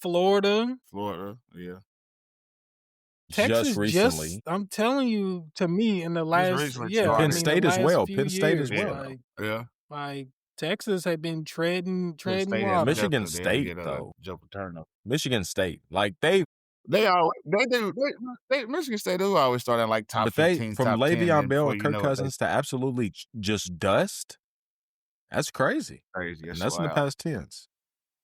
Florida. Florida. Yeah. Texas Just recently. I'm telling you, to me, in the last recently, yeah, Penn I mean, the State as last well. few Penn State as years, well. Yeah. Like Texas had been treading State water. Michigan definitely State, didn't get, though. Joe Paterno. Michigan State. Like they Michigan State do always start in like top but 15, from top 10. Le'Veon Bell before and you Kirk know it, Cousins to absolutely just dust. That's crazy. crazy. And that's in the past tense.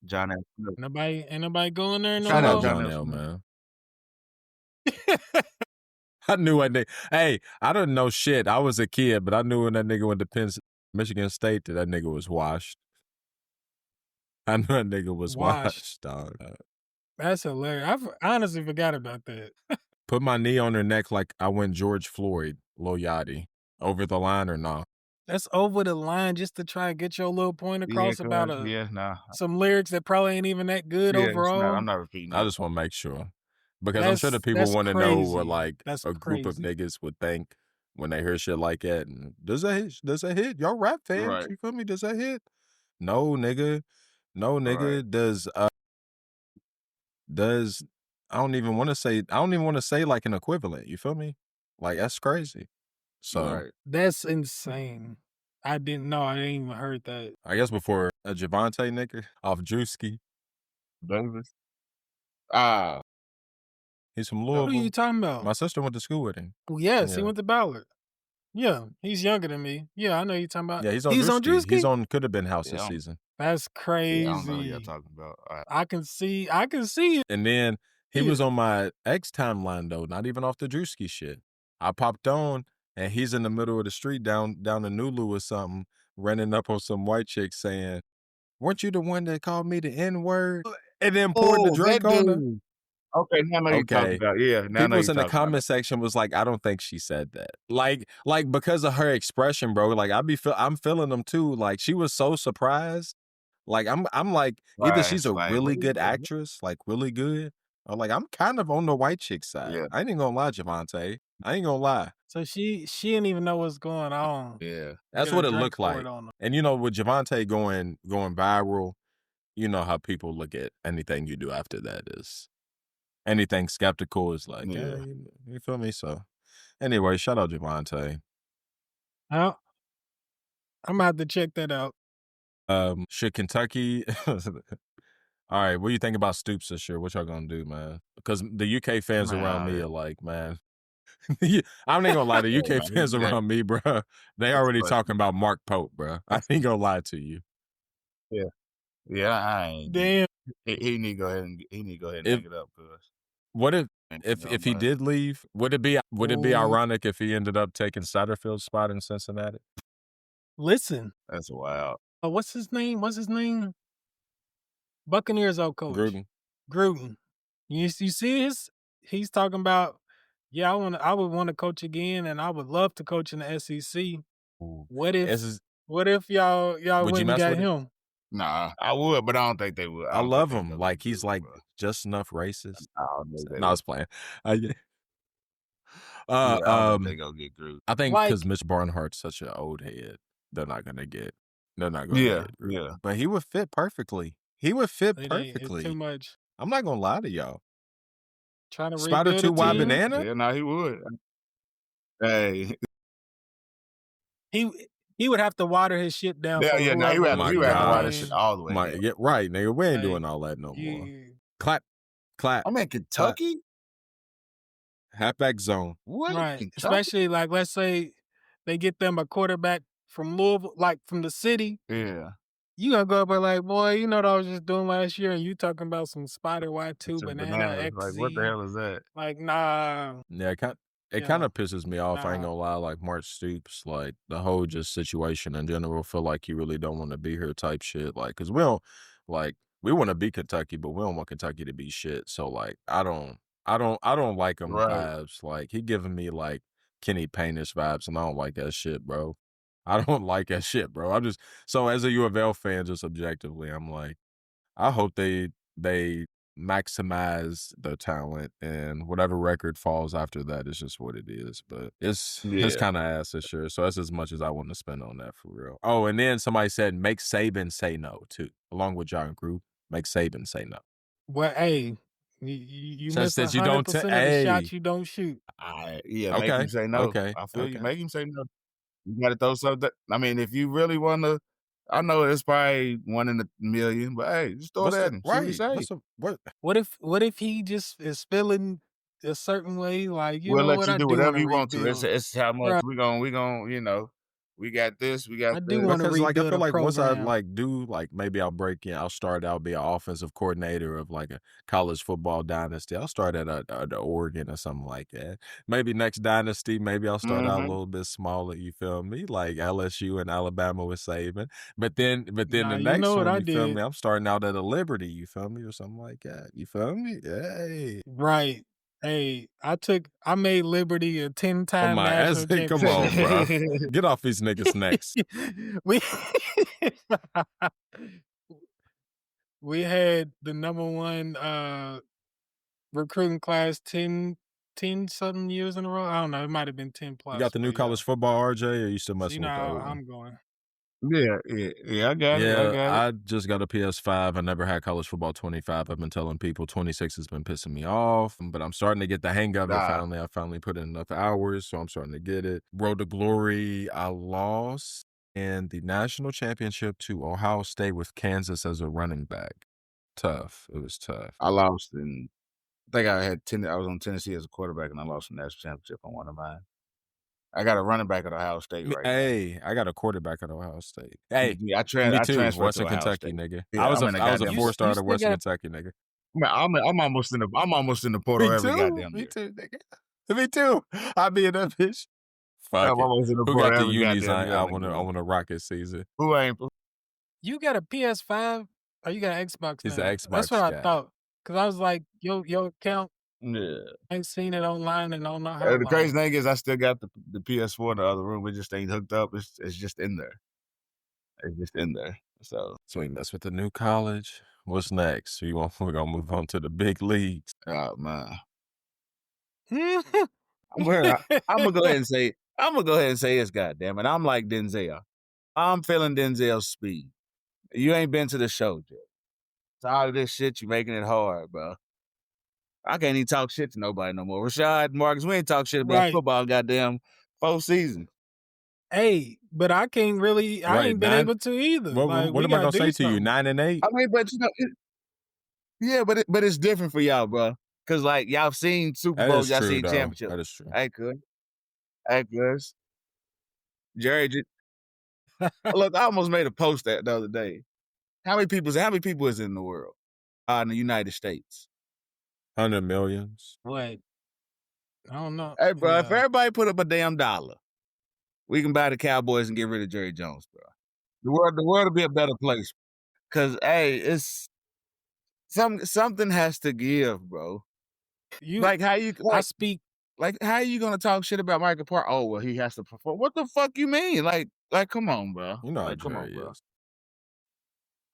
John L. Smith. Ain't nobody going there no Shout out more. John John L. L, Smith. man. I knew that nigga. Hey, I didn't know shit. I was a kid, but I knew when that nigga went to Michigan State that nigga was washed. I knew that nigga was washed, dog. That's hilarious. I honestly forgot about that. Put my knee on her neck like I went George Floyd, Lil Yachty. Over the line or no? That's over the line just to try and get your little point across about some lyrics that probably ain't even that good overall. I'm not repeating. I just want to make sure. Because I'm sure the people want to know what like a group of niggas would think when they hear shit like that. And does that hit? Does that hit? Y'all rap fans, Right. you feel me? Does that hit? No, nigga. No, nigga. Right. Does I don't even want to say like an equivalent. You feel me? Like that's crazy. So Right. That's insane. I didn't know. I didn't even heard that. I guess before a Javante nigga off Drewski. Davis. He's from What are Louisville. you talking about? My sister went to school with him. Well, yes, he Yeah. went to Ballard. Yeah, he's younger than me. Yeah, I know you're talking about. Yeah, he's on Drewski. He's on Could Have Been House this season. That's crazy. Yeah, I don't know what you're talking about. I can see it. And then he was on my ex timeline though, not even off the Drewski shit. I popped on and he's in the middle of the street down in Nulu or something, running up on some white chick saying, "Weren't you the one that called me the N-word?" And then poured the drink on her. Okay, now I know you're talking about. Yeah, now I know People's you're in the talking about. comment section was like, I don't think she said that. Like because of her expression, bro. Like I'm feeling them too. Like she was so surprised. Like I'm like either Right, she's a like, really what good is that? actress, like really good, or like I'm kind of on the white chick side. Yeah. I ain't gonna lie, Javante. I ain't gonna lie. So she didn't even know what's going on. Yeah. That's Get a what it drink looked like. poured on her. And you know, with Javante going viral, you know how people look at anything you do after that is anything skeptical is like, yeah, you feel me? So anyway, shout out Javante. I'm gonna have to check that out. Should Kentucky all right, what do you think about Stoops this year? What y'all gonna do, man? Because the UK fans around me are like, man. I'm not gonna lie, the UK fans around me, bro. They already talking about Mark Pope, bro. I ain't gonna lie to you. Yeah, I ain't. Damn. He need to go ahead and hang it up, cuz. What if If he did leave, would it be ironic if he ended up taking Satterfield's spot in Cincinnati? Listen, That's wild. what's his name? Buccaneers old coach. Gruden. You see he's talking about, yeah, I would want to coach again, and I would love to coach in the SEC. Ooh. What if y'all Would you went and mess got with it? him? Nah, I would, but I don't think they would. I love him. Like he's like just enough racist. No, I was playing. I don't think they go get Gruden. I think because Mitch Barnhart's such an old head, they're not gonna get Gruden. Yeah. But he would fit perfectly. It's too much. I'm not gonna lie to y'all. Trying to Spider rebuild 2 a Y team? banana? Yeah, no, he would. Hey. He would have to water his shit down. Yeah, for yeah, no, he would have to water his shit all the way down. Yeah, right, nigga. We ain't doing all that no more. Clap. I'm in Kentucky? Halfback zone. What? Right. Kentucky? Especially like, let's say they get them a quarterback from Louisville, like from the city. Yeah. You gonna go up there like, boy, you know what I was just doing last year, and you talking about some Spider Y2 banana XZ. Like, what the hell is that? Like, nah. Yeah, it kind of pisses me off. I ain't gonna lie. Like Mark Stoops, like the whole just situation in general, feel like you really don't want to be here type shit. Like, cause we don't we want to be Kentucky, but we don't want Kentucky to be shit. So like, I don't like him vibes. Like he giving me like Kenny Payne-ish vibes, and I don't like that shit, bro. I don't like that shit, bro. I'm just so as a U of L fan, just objectively, I'm like, I hope they maximize their talent, and whatever record falls after that is just what it is. But it's kind of ass this year, so that's as much as I want to spend on that for real. Oh, and then somebody said make Saban say no too, along with John Group. Make Saban say no. Well, hey, you miss 100% you don't of the shots you don't shoot. Make him say no. Okay. I feel you. Make him say no. You got to throw something. I mean, if you really want to, I know it's probably 1 in a million, but hey, just throw that in. Right. See what he say. What if he just is feeling a certain way? Like, we'll let you do whatever you want to. It's how much we gonna, you know, we got this, we got I this. do want to Because like I feel like once I program. maybe I'll break in, I'll start out be an offensive coordinator of like a college football dynasty. I'll start at Oregon or something like that. Maybe next dynasty, maybe I'll start out a little bit smaller. You feel me? Like LSU and Alabama with Saban. But then the next one, you feel me? I'm starting out at a Liberty. You feel me, or something like that. You feel me? Hey, right. Hey, I made Liberty a 10-time national championship. Come on, bro. Get off these niggas' necks. We had the number 1 recruiting class 10 something years in a row. I don't know. It might have been 10 plus. You got the new college football, RJay, or you still messing with the old one? I'm going. Yeah, I got it. I just got a PS5. I never had college football 25. I've been telling people 26 has been pissing me off, but I'm starting to get the hang of it. I finally put in enough hours, so I'm starting to get it. Road to glory, I lost in the national championship to Ohio State with Kansas as a running back. Tough. It was tough. I lost I think I was on Tennessee as a quarterback, and I lost the national championship on one of mine. I got a running back at Ohio State right now. I got a quarterback at Ohio State. Hey, I transferred Western to Ohio Kentucky, State. nigga. Yeah, I was a 4-star at Western Kentucky, nigga. I'm almost in the portal every goddamn Me year. too, nigga. Me too. I'll be in that bitch. Fuck I'm almost in the Who portal got the every unis goddamn year. I want to rock this season. Who ain't? You got a PS5 or you got an Xbox? It's now? an Xbox. That's what I thought. Because I was like, your account. Yeah. I ain't seen it online and don't know how. The crazy thing is, I still got the PS4 in the other room. It just ain't hooked up. It's just in there. It's just in there. So we mess with the new college. What's next? We're gonna move on to the big leagues. Oh man. I'm gonna go ahead and say this, goddamn it. I'm like Denzel. I'm feeling Denzel's speed. You ain't been to the show yet. So all of this shit, you making it hard, bro. I can't even talk shit to nobody no more. Rashad, Marcus, we ain't talk shit about football goddamn 4 seasons. Hey, but I can't really. I ain't been able to either. What am I gonna say to you? 9 and 8. I mean, but you know, but it's different for y'all, bro. Cause like y'all seen Super Bowl, y'all seen championship. That is true. Hey, cuz. Jerry, look, I almost made a post that the other day. How many people is in the world? In the United States. 100 millions. What? I don't know. Hey, bro, if Yeah. everybody put up a damn $1, we can buy the Cowboys and get rid of Jerry Jones, bro. The world will be a better place. Cause hey, it's something has to give, bro. Like how you I speak like how are you gonna talk shit about Michael Park? Oh well, he has to perform. What the fuck you mean? Like come on, bro. You know how Like come on, Jerry bro. is.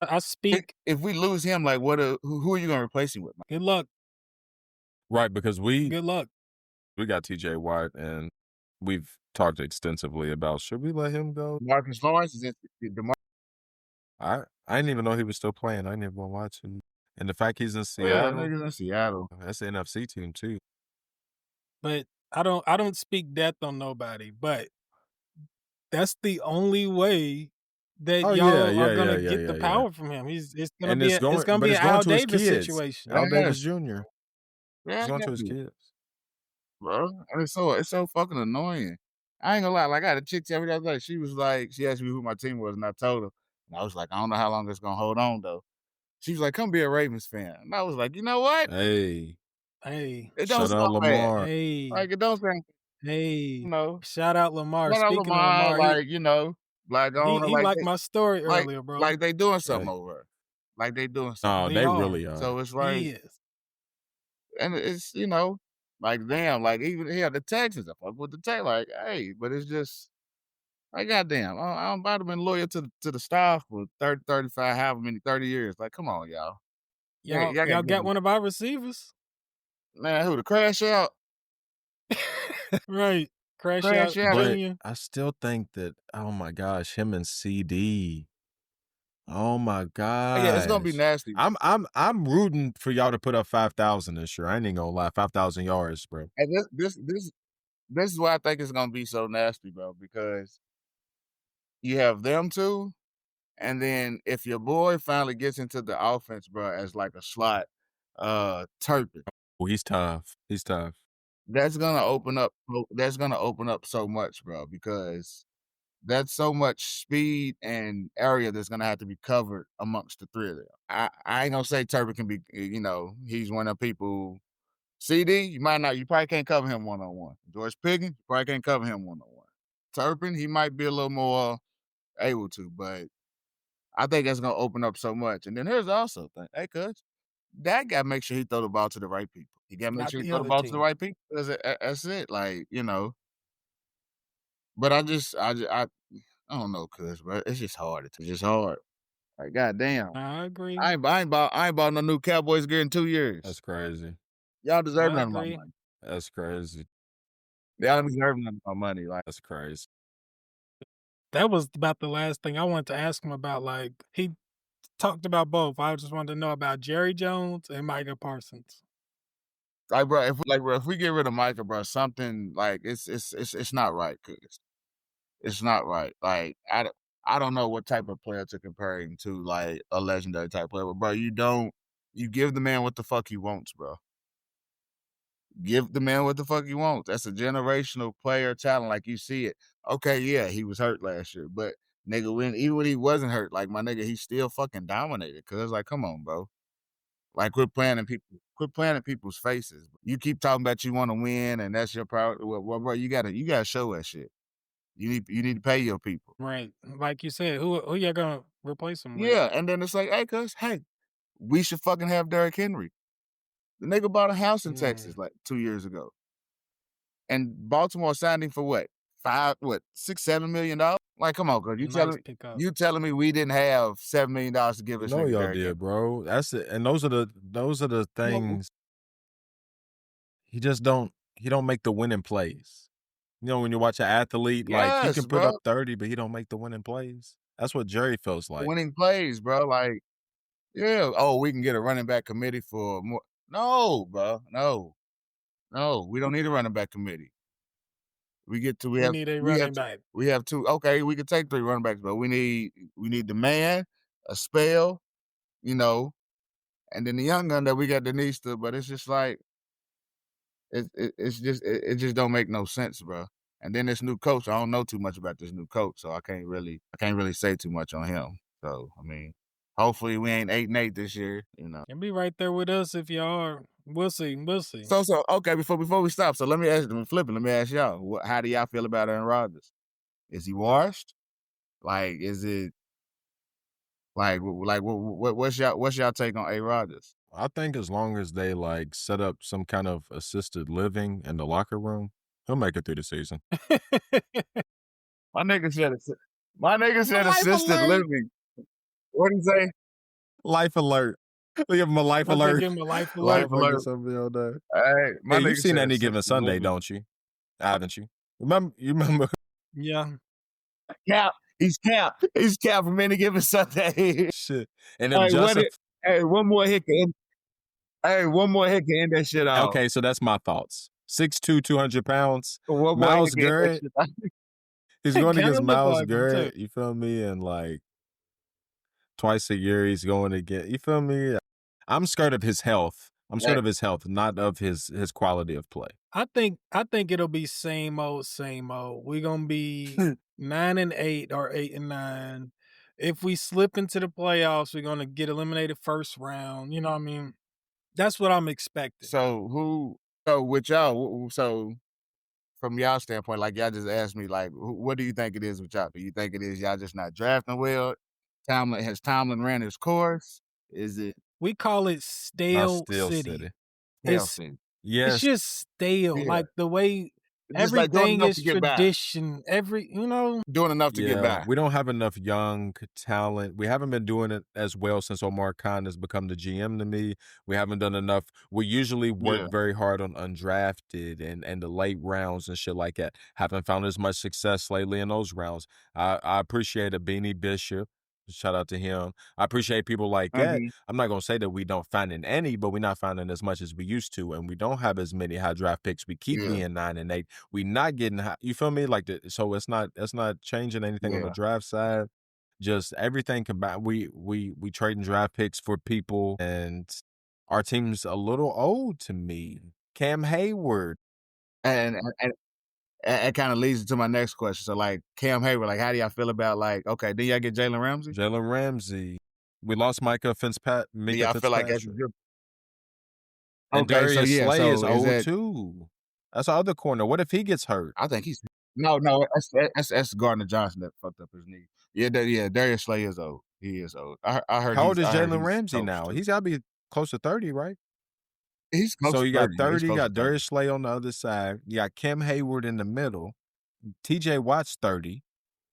I speak If we lose him, like who are you gonna replace him with? good luck. Right, because we Good luck. got TJ Watt and we've talked extensively about should we let him go? Marcus Lawrence is I didn't even know he was still playing. I didn't even watch him. And the fact he's in yeah, Seattle, niggas in Seattle. that's the NFC team too. But I don't speak death on nobody, but that's the only way that Oh, y'all are yeah, gonna yeah, get yeah, the yeah. power from him. It's gonna And be it's going, but an it's going Al to his Davis kids. situation. Al Davis Yes. Jr. Yeah, It's going to his kids. bro. And it's so fucking annoying. I ain't gonna lie. Like I had a chick tell me the other day. She was like, she asked me who my team was, and I told her. And I was like, I don't know how long it's gonna hold on though. She was like, come be a Ravens fan. And I was like, you know what? Hey, Hey, It don't shout out sound bad. Lamar. hey, Like it don't sound, hey. you know. Shout out Lamar. Shout out Speaking of Lamar, Lamar, like you know, like I don't know, he like liked my story earlier, bro. like they doing something Hey. over. Like they doing something. Oh, They they are. really are. So it's like, He is. and it's you know, like damn, like even here the Texans, I fuck with the Texans, like hey, but it's just. Like goddamn, I'm about to been loyal to the staff for 30, 35, however many, 30 years. Like, come on, y'all. Y'all gotta got one of our receivers. Man, who the crash out? Right. Crash Crash out out. But Junior. I still think that, oh my gosh, him and CD. Oh my gosh. Yeah, it's gonna be nasty. I'm rooting for y'all to put up 5,000 this year. I ain't even gonna lie, 5,000 yards, bro. And this is why I think it's gonna be so nasty, bro, because you have them two, and then if your boy finally gets into the offense, bro, as like a slot, Turpin, Oh, he's tough. He's tough. that's gonna open up so much, bro, because that's so much speed and area that's gonna have to be covered amongst the three of them. I ain't gonna say Turpin can be, you know, he's one of the people. CD, you probably can't cover him one on one. George Pickens, you probably can't cover him one on one. Turpin, he might be a little more able to, but I think that's gonna open up so much. And then here's also thing, hey, cuz that guy make sure he throw the ball to the right people. He got to make Not sure he the throw the other ball to the team. right people. That's it. Like you know. But I don't know, cuz, bro. It's just hard. It's just hard. Like, goddamn. I agree. I ain't bought no new Cowboys gear in 2 years. That's crazy. Y'all deserve I none of my agree. money. That's crazy. Y'all deserve none of my money. Like, That's crazy. That was about the last thing I wanted to ask him about. Like he talked about both. I just wanted to know about Jerry Jones and Micah Parsons. bro, if we get rid of Micah, bro, something like it's not right, cuz it's not right. Like, I don't know what type of player to compare him to, like a legendary type player, but bro, you give the man what the fuck he wants, bro. Give the man what the fuck he wants. That's a generational player talent, like you see it. Okay, yeah, he was hurt last year, but nigga, even when he wasn't hurt, like my nigga, he still fucking dominated. Cause like, come on, bro. Like, quit playing in people's faces. You keep talking about you want to win, and that's your priority. Well, bro, you gotta show that shit. You need to pay your people. Right. Like you said, who you gonna replace him with? Yeah, and then it's like, hey, we should fucking have Derrick Henry. The nigga bought a house in Texas like 2 years ago. And Baltimore signed him for what? $6, $7 million? Like, come on, girl. You telling me we didn't have $7 million to give us? No, nigga y'all Derrick did, Henry? bro. That's it. And those are the things. He don't make the winning plays. You know, when you watch an athlete, like he Yes, can put bro. up 30, but he don't make the winning plays. That's what Jerry feels like. Winning plays, bro. Like, yeah. Oh, we can get a running back committee for more. No, bro. No. We don't need a running back committee. We need a running back. We have two. Okay, we could take 3 running backs, but we need the man, a spell, you know, and then the young gun that we got Denise to. But it's just like it just don't make no sense, bro. And then this new coach, I don't know too much about this new coach, so I can't really say too much on him. So I mean, hopefully we ain't 8-8 this year. You know, And be right there with us if y'all are. We'll see. We'll see. So okay. Before we stop, so let me ask them. Flipping. Let me ask y'all. How do y'all feel about Aaron Rodgers? Is he washed? Like, is it like what's y'all take on A. Rodgers? I think as long as they like set up some kind of assisted living in the locker room, he'll make it through the season. My nigga said Life assisted alert. living. What did he say? Life alert. They give him a life alert. Give him a life Life alert. alert. Something on there. Hey, my Hey, nigga you've seen said Any Given assisted Sunday, living. don't you? Haven't you? You remember? Yeah. Cap. He's Cap. He's Cap from Any Given Sunday. Shit. And if Joseph. One more hit can end that shit off. Okay, so that's my thoughts. 6'2", 200 pounds. One more Miles hit can end that Garrett. shit off. He's going against Kinda look Miles like him, Garrett. too. You feel me? And like twice a year he's going again. You feel me? I'm scared of his health. I'm scared of his health, not of his quality of play. I think it'll be same old, same old. We're gonna be 9-8 or 8-9. If we slip into the playoffs, we're gonna get eliminated first round. You know what I mean? That's what I'm expecting. So from y'all standpoint, like y'all just asked me, like, what do you think it is with y'all? Do you think it is y'all just not drafting well? Has Tomlin ran his course? Is it? We call it stale Steel city. Yes. It's just stale. Yeah. Like the way Just like doing everything enough is to get by. tradition. Doing enough to get by. We don't have enough young talent. We haven't been doing it as well since Omar Khan has become the GM to me. We haven't done enough. We usually work very hard on undrafted and the late rounds and shit like that. Haven't found as much success lately in those rounds. I appreciate a Beanie Bishop. Shout out to him. I appreciate people like that. I'm not going to say that we don't find any, but we're not finding as much as we used to, and we don't have as many high draft picks. We keep being 9-8. We not getting high. You feel me? Like so it's not changing anything on the draft side. Just everything combined. We trading draft picks for people, and our team's a little old to me. Cam Hayward. And it kind of leads to my next question. So, like, Cam Hayward, like, how do y'all feel about, like, okay, did y'all get Jalen Ramsey? Jalen Ramsey. We lost Micah Fitzpatrick. Do y'all feel like that's good? And Darius Slay is old too. That's our other corner. What if he gets hurt? I think he's no. That's Gardner Johnson that fucked up his knee. Yeah, Darius Slay is old. He is old. I heard. How old is Jalen Ramsey now? He's got to be close to 30, right? He's close so to you got 30. You got Darius Slay on the other side. You got Cam Hayward in the middle. TJ Watt's 30.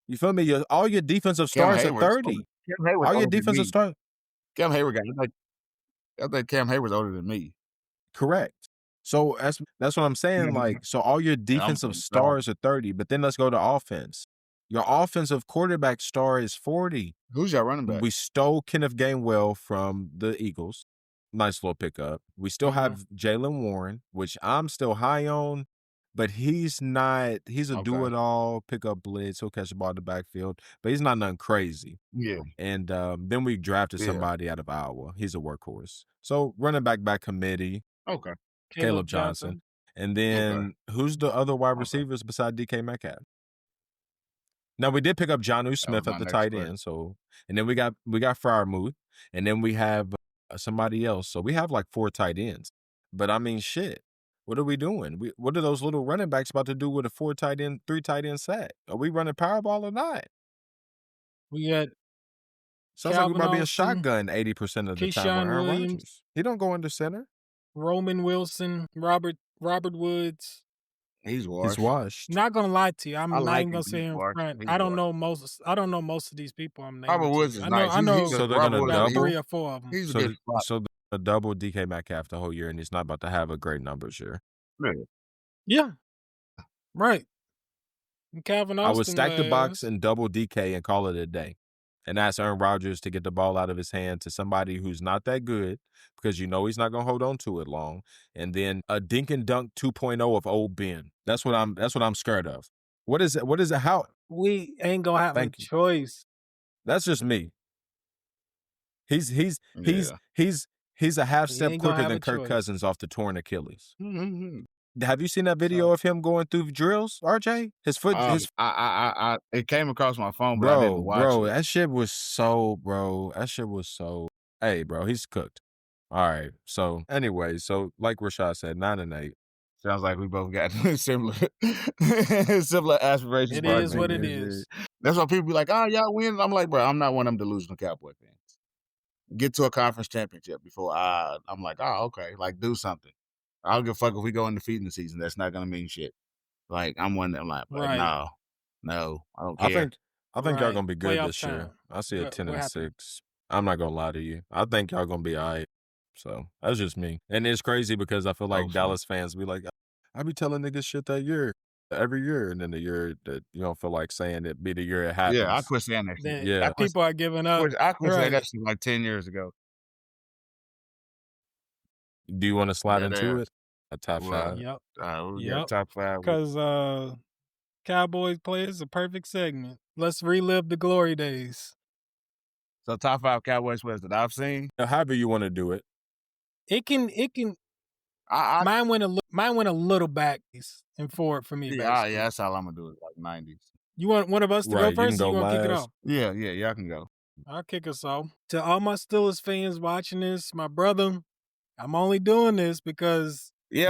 You feel me? All your defensive stars are 30. All your defensive stars. Cam Hayward I think Cam Hayward's older than me. Correct. So that's what I'm saying. Like, so all your defensive stars are 30, but then let's go to offense. Your offensive quarterback star is 40. Who's your running back? We stole Kenneth Gainwell from the Eagles. Nice little pickup. We still have Jaylen Warren, which I'm still high on, but he's not. He's a do-it-all, pick up blitz. He'll catch the ball in the backfield, but he's not nothing crazy. Yeah. And then we drafted somebody out of Iowa. He's a workhorse. So running back committee. Okay. Caleb Johnson. And then who's the other wide receivers beside DK Metcalf? Now we did pick up Jonnu Smith at the tight end. So, and then we got Freiermuth, and then we have somebody else. So we have like 4 tight ends. But I mean, shit. What are we doing? What are those little running backs about to do with a 3 tight end set? Are we running Powerball or not? We got sounds like we might be a shotgun 80% of the time. Aaron Rodgers. He don't go under center. Roman Wilson, Robert Woods. He's washed. He's washed. Not gonna lie to you, I'm not like even gonna say in front. He's I don't know most of these people I'm naming. Robert Woods is nice. I know. So they're gonna double 3 or 4 of them. He's a good spot. So the double DK Metcalf the whole year, and he's not about to have a great numbers year. Yeah. Right. And Calvin Austin. I would stack the box and double DK and call it a day. And ask Aaron Rodgers to get the ball out of his hand to somebody who's not that good, because you know he's not gonna hold on to it long. And then a dink and dunk 2.0 of old Ben. That's what I'm scared of. What is it? How we ain't gonna have a choice. That's just me. He's a half step quicker than Kirk Cousins off the torn Achilles. Have you seen that video of him going through drills, RJ? His foot, it came across my phone, but I didn't watch it. That shit was so, hey, bro, he's cooked. All right. So anyway, like Rashad said, 9-8. Sounds like we both got similar aspirations. It is what it is. That's why people be like, "Oh, y'all win." I'm like, bro, I'm not one of them delusional Cowboy fans. Get to a conference championship before I'm like, oh, okay, like do something. I don't give a fuck if we go undefeated in the season. That's not gonna mean shit. Like I'm one that I'm like, right. No, I don't care. I think y'all gonna be good Playoff this year. time. I see a 10-6. I'm not gonna lie to you. I think y'all gonna be all right. So that's just me. And it's crazy because I feel like Dallas fans be like, I be telling niggas shit that year, every year, and then the year that you don't feel like saying it be the year it happens. Yeah, I quit saying that shit. Yeah, people are giving up. I quit saying that shit like 10 years ago. Do you want to slide into it? A top 5? Yep. Top 5. Because Cowboys play is a perfect segment. Let's relive the glory days. So top 5 Cowboys players that I've seen. However you want to do it. It can. Mine went a little back and forward for me. Yeah, that's all I'm gonna do. It like 90s. You want one of us to go first? You want to kick it off? Yeah, y'all can go. I'll kick us off. To all my Steelers fans watching this, my brother, I'm only doing this because we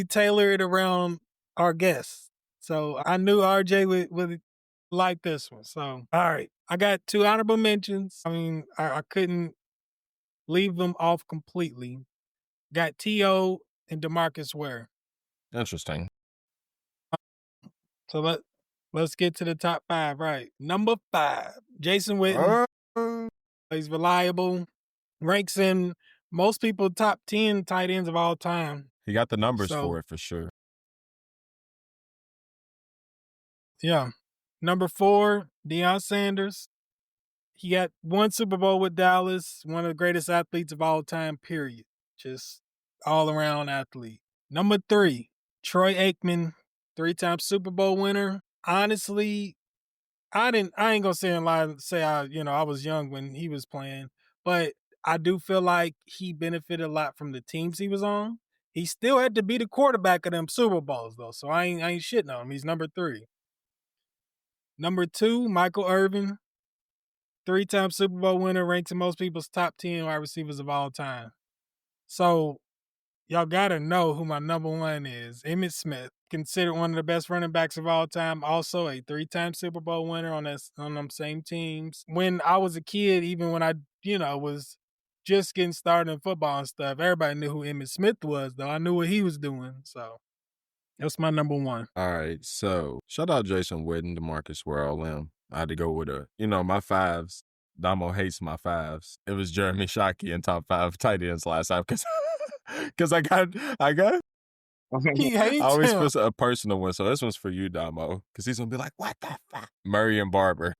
tailor it around our guests. So I knew RJ would like this one. So all right, I got 2 honorable mentions. I mean, I couldn't leave them off completely. Got T.O. and DeMarcus Ware. Interesting. So let's get to the top 5. Right, number 5, Jason Witten. He's reliable. Ranks in most people top 10 tight ends of all time. He got the numbers for it for sure. Yeah. Number 4, Deion Sanders. He got 1 Super Bowl with Dallas, one of the greatest athletes of all time, period. Just all-around athlete. Number 3, Troy Aikman, 3-time Super Bowl winner. Honestly, I ain't gonna say I was young when he was playing, but I do feel like he benefited a lot from the teams he was on. He still had to be the quarterback of them Super Bowls though, so I ain't shitting on him. He's number 3. Number 2, Michael Irvin, 3-time Super Bowl winner, ranks in most people's top 10 wide receivers of all time. So y'all gotta know who my number 1 is. Emmitt Smith, considered one of the best running backs of all time. Also a 3-time Super Bowl winner on them same teams. When I was a kid, even when I was just getting started in football and stuff, everybody knew who Emmitt Smith was, though. I knew what he was doing. So that's my number 1. All right. So shout out Jason Witten, DeMarcus Ware, all them. I had to go with my 5s. Damo hates my 5s. It was Jeremy Shockey in top 5 tight ends last time because I got. He hates I always him. put a personal one, so this one's for you, Damo, because he's gonna be like, "What the fuck?" Murray and Barber.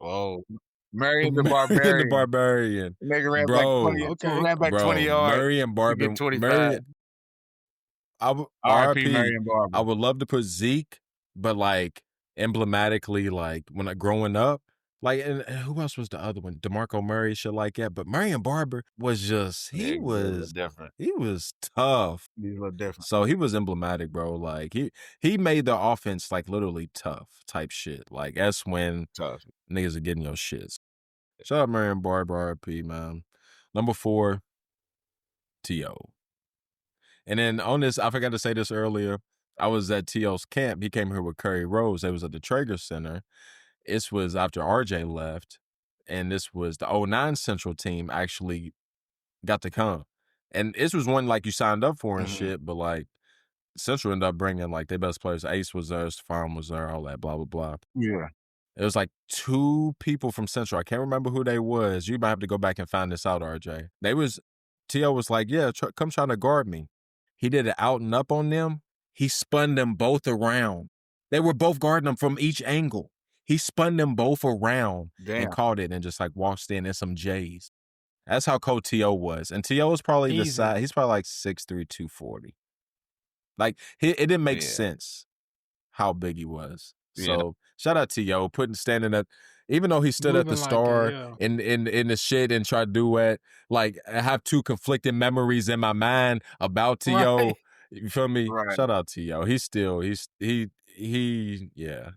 Oh, Murray the Barbarian. Nigga ran back 20 yards. Murray and Barber. 25. RP Murray and Barber. I would love to put Zeke, but like emblematically, like when I growing up. Like, and who else was the other one? DeMarco Murray, shit like that. But Murray and Barber was just, he was different. He was tough. He was different. So he was emblematic, bro. Like, he made the offense, like, literally tough type shit. Like, that's when niggas are getting your shits. Shout out Murray and Barber, RP, man. Number 4, T.O. And then on this, I forgot to say this earlier. I was at T.O.'s camp. He came here with Curry Rose. They was at the Traeger Center. This was after RJay left, and this was the 09 Central team actually got to come. And this was one like you signed up for and shit, but like Central ended up bringing like their best players. Ace was there, Stephon was there, all that, blah, blah, blah. Yeah. It was like 2 people from Central. I can't remember who they was. You might have to go back and find this out, RJ. T.O. was like, yeah, come try to guard me. He did it out and up on them. He spun them both around. They were both guarding them from each angle. He spun them both around and caught it and just like walked in some J's. That's how cold T.O. was. And T.O. was probably the size. He's probably like 6'3", 240. Like, it didn't make sense how big he was. So, shout out T.O. standing up. Even though he stood at the Star in the shit and tried to do it, like, I have 2 conflicting memories in my mind about T.O. Right. You feel me? Right. Shout out T.O. Yeah.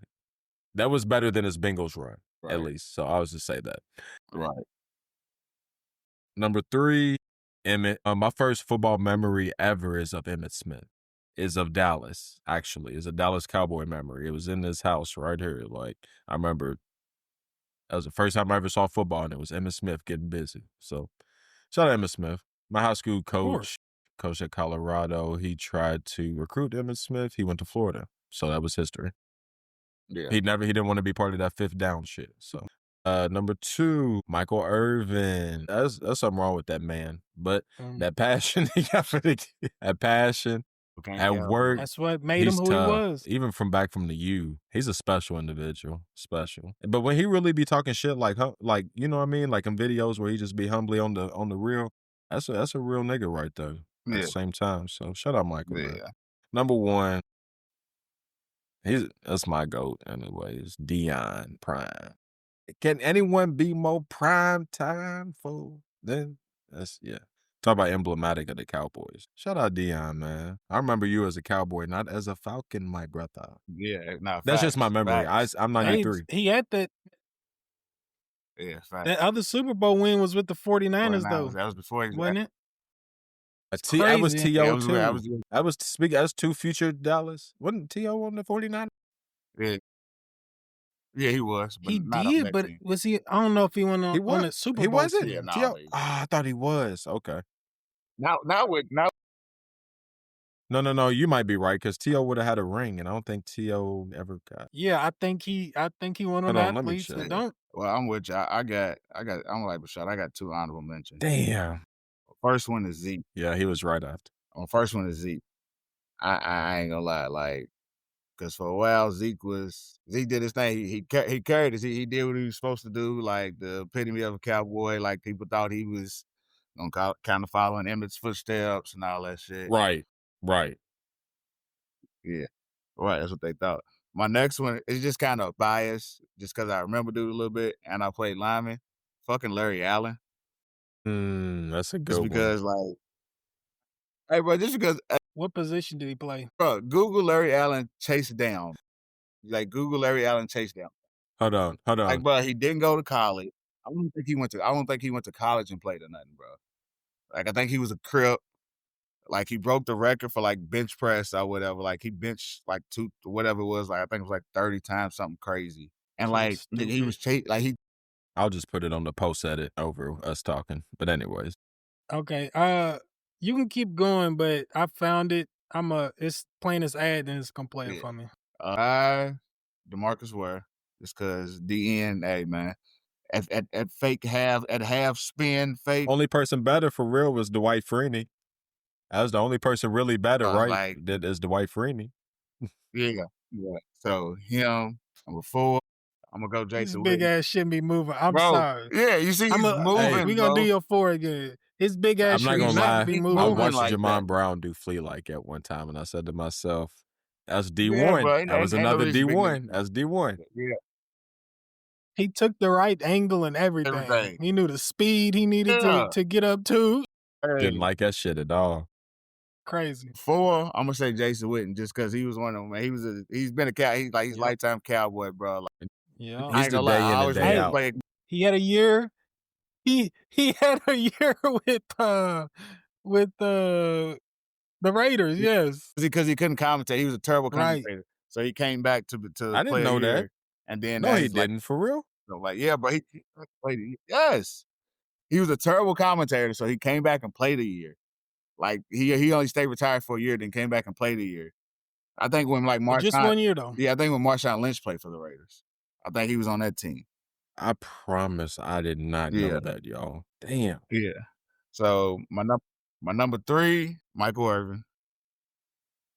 That was better than his Bengals run, at least. So I was just say that. Right. Number 3, Emmett. My first football memory ever is of Emmitt Smith. Is of Dallas, actually. Is a Dallas Cowboy memory. It was in this house right here. Like, I remember that was the first time I ever saw football, and it was Emmitt Smith getting busy. So, shout out Emmitt Smith. My high school coach at Colorado, he tried to recruit Emmitt Smith. He went to Florida. So that was history. Yeah. He didn't want to be part of that fifth down shit. So number 2, Michael Irvin. That's something wrong with that man. But that passion he got for that passion at work. That's what made him who tough. he was. Even from back from the U, he's a special individual. Special. But when he really be talking shit like you know what I mean? Like in videos where he just be humbly on the real, that's a real nigga right there at the same time. So shout out Michael, man. Number 1. That's my GOAT anyways. Deion Prime. Can anyone be more prime time for then? Talk about emblematic of the Cowboys. Shout out Deion, man. I remember you as a Cowboy, not as a Falcon, my brother. Yeah, no, That's just my memory. I'm 93. He had that. Yeah, facts. That other Super Bowl win was with the 49ers, though. That was before he wasn't it? That was T.O. too. I was That's 2 future Dallas. Wasn't T.O. on the 49ers? Yeah, he was. But He not on did, that but team. was he? I don't know if he went on the Super Bowl. He wasn't? team. Yeah, no, T.O. I thought he was. Okay. Now, No. You might be right because T.O. would have had a ring, and I don't think T.O. ever got. Yeah, I think he went on Hold on, let me athletes. check. Don't. Well, I'm with you. I'm like Bashad. I got 2 honorable mentions. Damn. First one is Zeke. Yeah, he was right after. First one is Zeke. I ain't gonna lie, like, because for a while Zeke did his thing. He carried us. He did what he was supposed to do. Like the epitome of a cowboy. Like people thought he was gonna kind of follow in Emmett's footsteps and all that shit. Right. Yeah. Right. That's what they thought. My next one is just kind of biased, just because I remember dude a little bit, and I played lineman. Fucking Larry Allen. That's a good Just because, like, hey, bro, just because. What position did he play? Bro, Google Larry Allen chase down. Like, Google Larry Allen chase down. Hold on. Like, bro, he didn't go to college. I don't think he went to college and played or nothing, bro. Like, I think he was a crip. Like, he broke the record for, like, bench press or whatever. Like, he benched, like, 2, whatever it was. Like, I think it was, like, 30 times, something crazy. And, like, he was I'll just put it on the post edit over us talking. But anyways. Okay. You can keep going, but I found it. It's playing this ad and it's gonna play it for me. DeMarcus Ware, just because DN, hey man, at half spin fake. Only person better for real was Dwight Freeney. That was the only person really better, right? Like, that is Dwight Freeney. Yeah. So him, number 4. I'm gonna go Jason. His big ass shouldn't be moving. I'm bro, sorry. Yeah, you see, he's moving. Hey, we gonna do your 4 again. His big ass I'm not should gonna lie. not be I moving. watched like Jamon that. Brown do flea like at one time, and I said to myself, "That's D1. Yeah, bro, that was ain't no another reason big D1. That's D1." Yeah. He took the right angle and everything. He knew the speed he needed to get up to. Didn't like that shit at all. Crazy. 4, I'm gonna say Jason Witten, just because he was one of them. Man, he's been a cow. He's like lifetime cowboy, bro. Like, Yeah, He's the day in and day out. He had a year. He had a year with the Raiders. Yes, because he couldn't commentate. He was a terrible commentator. So he came back to I didn't play know a year, that. and then No, he didn't for real. So like, yeah, but he played. Yes, he was a terrible commentator. So he came back and played a year. Like he only stayed retired for a year, then came back and played a year. I think when like Marshawn, just 1 year though. Yeah, I think when Marshawn Lynch played for the Raiders, I think he was on that team. I promise I did not know that, y'all. Damn. Yeah. So my number 3, Michael Irvin.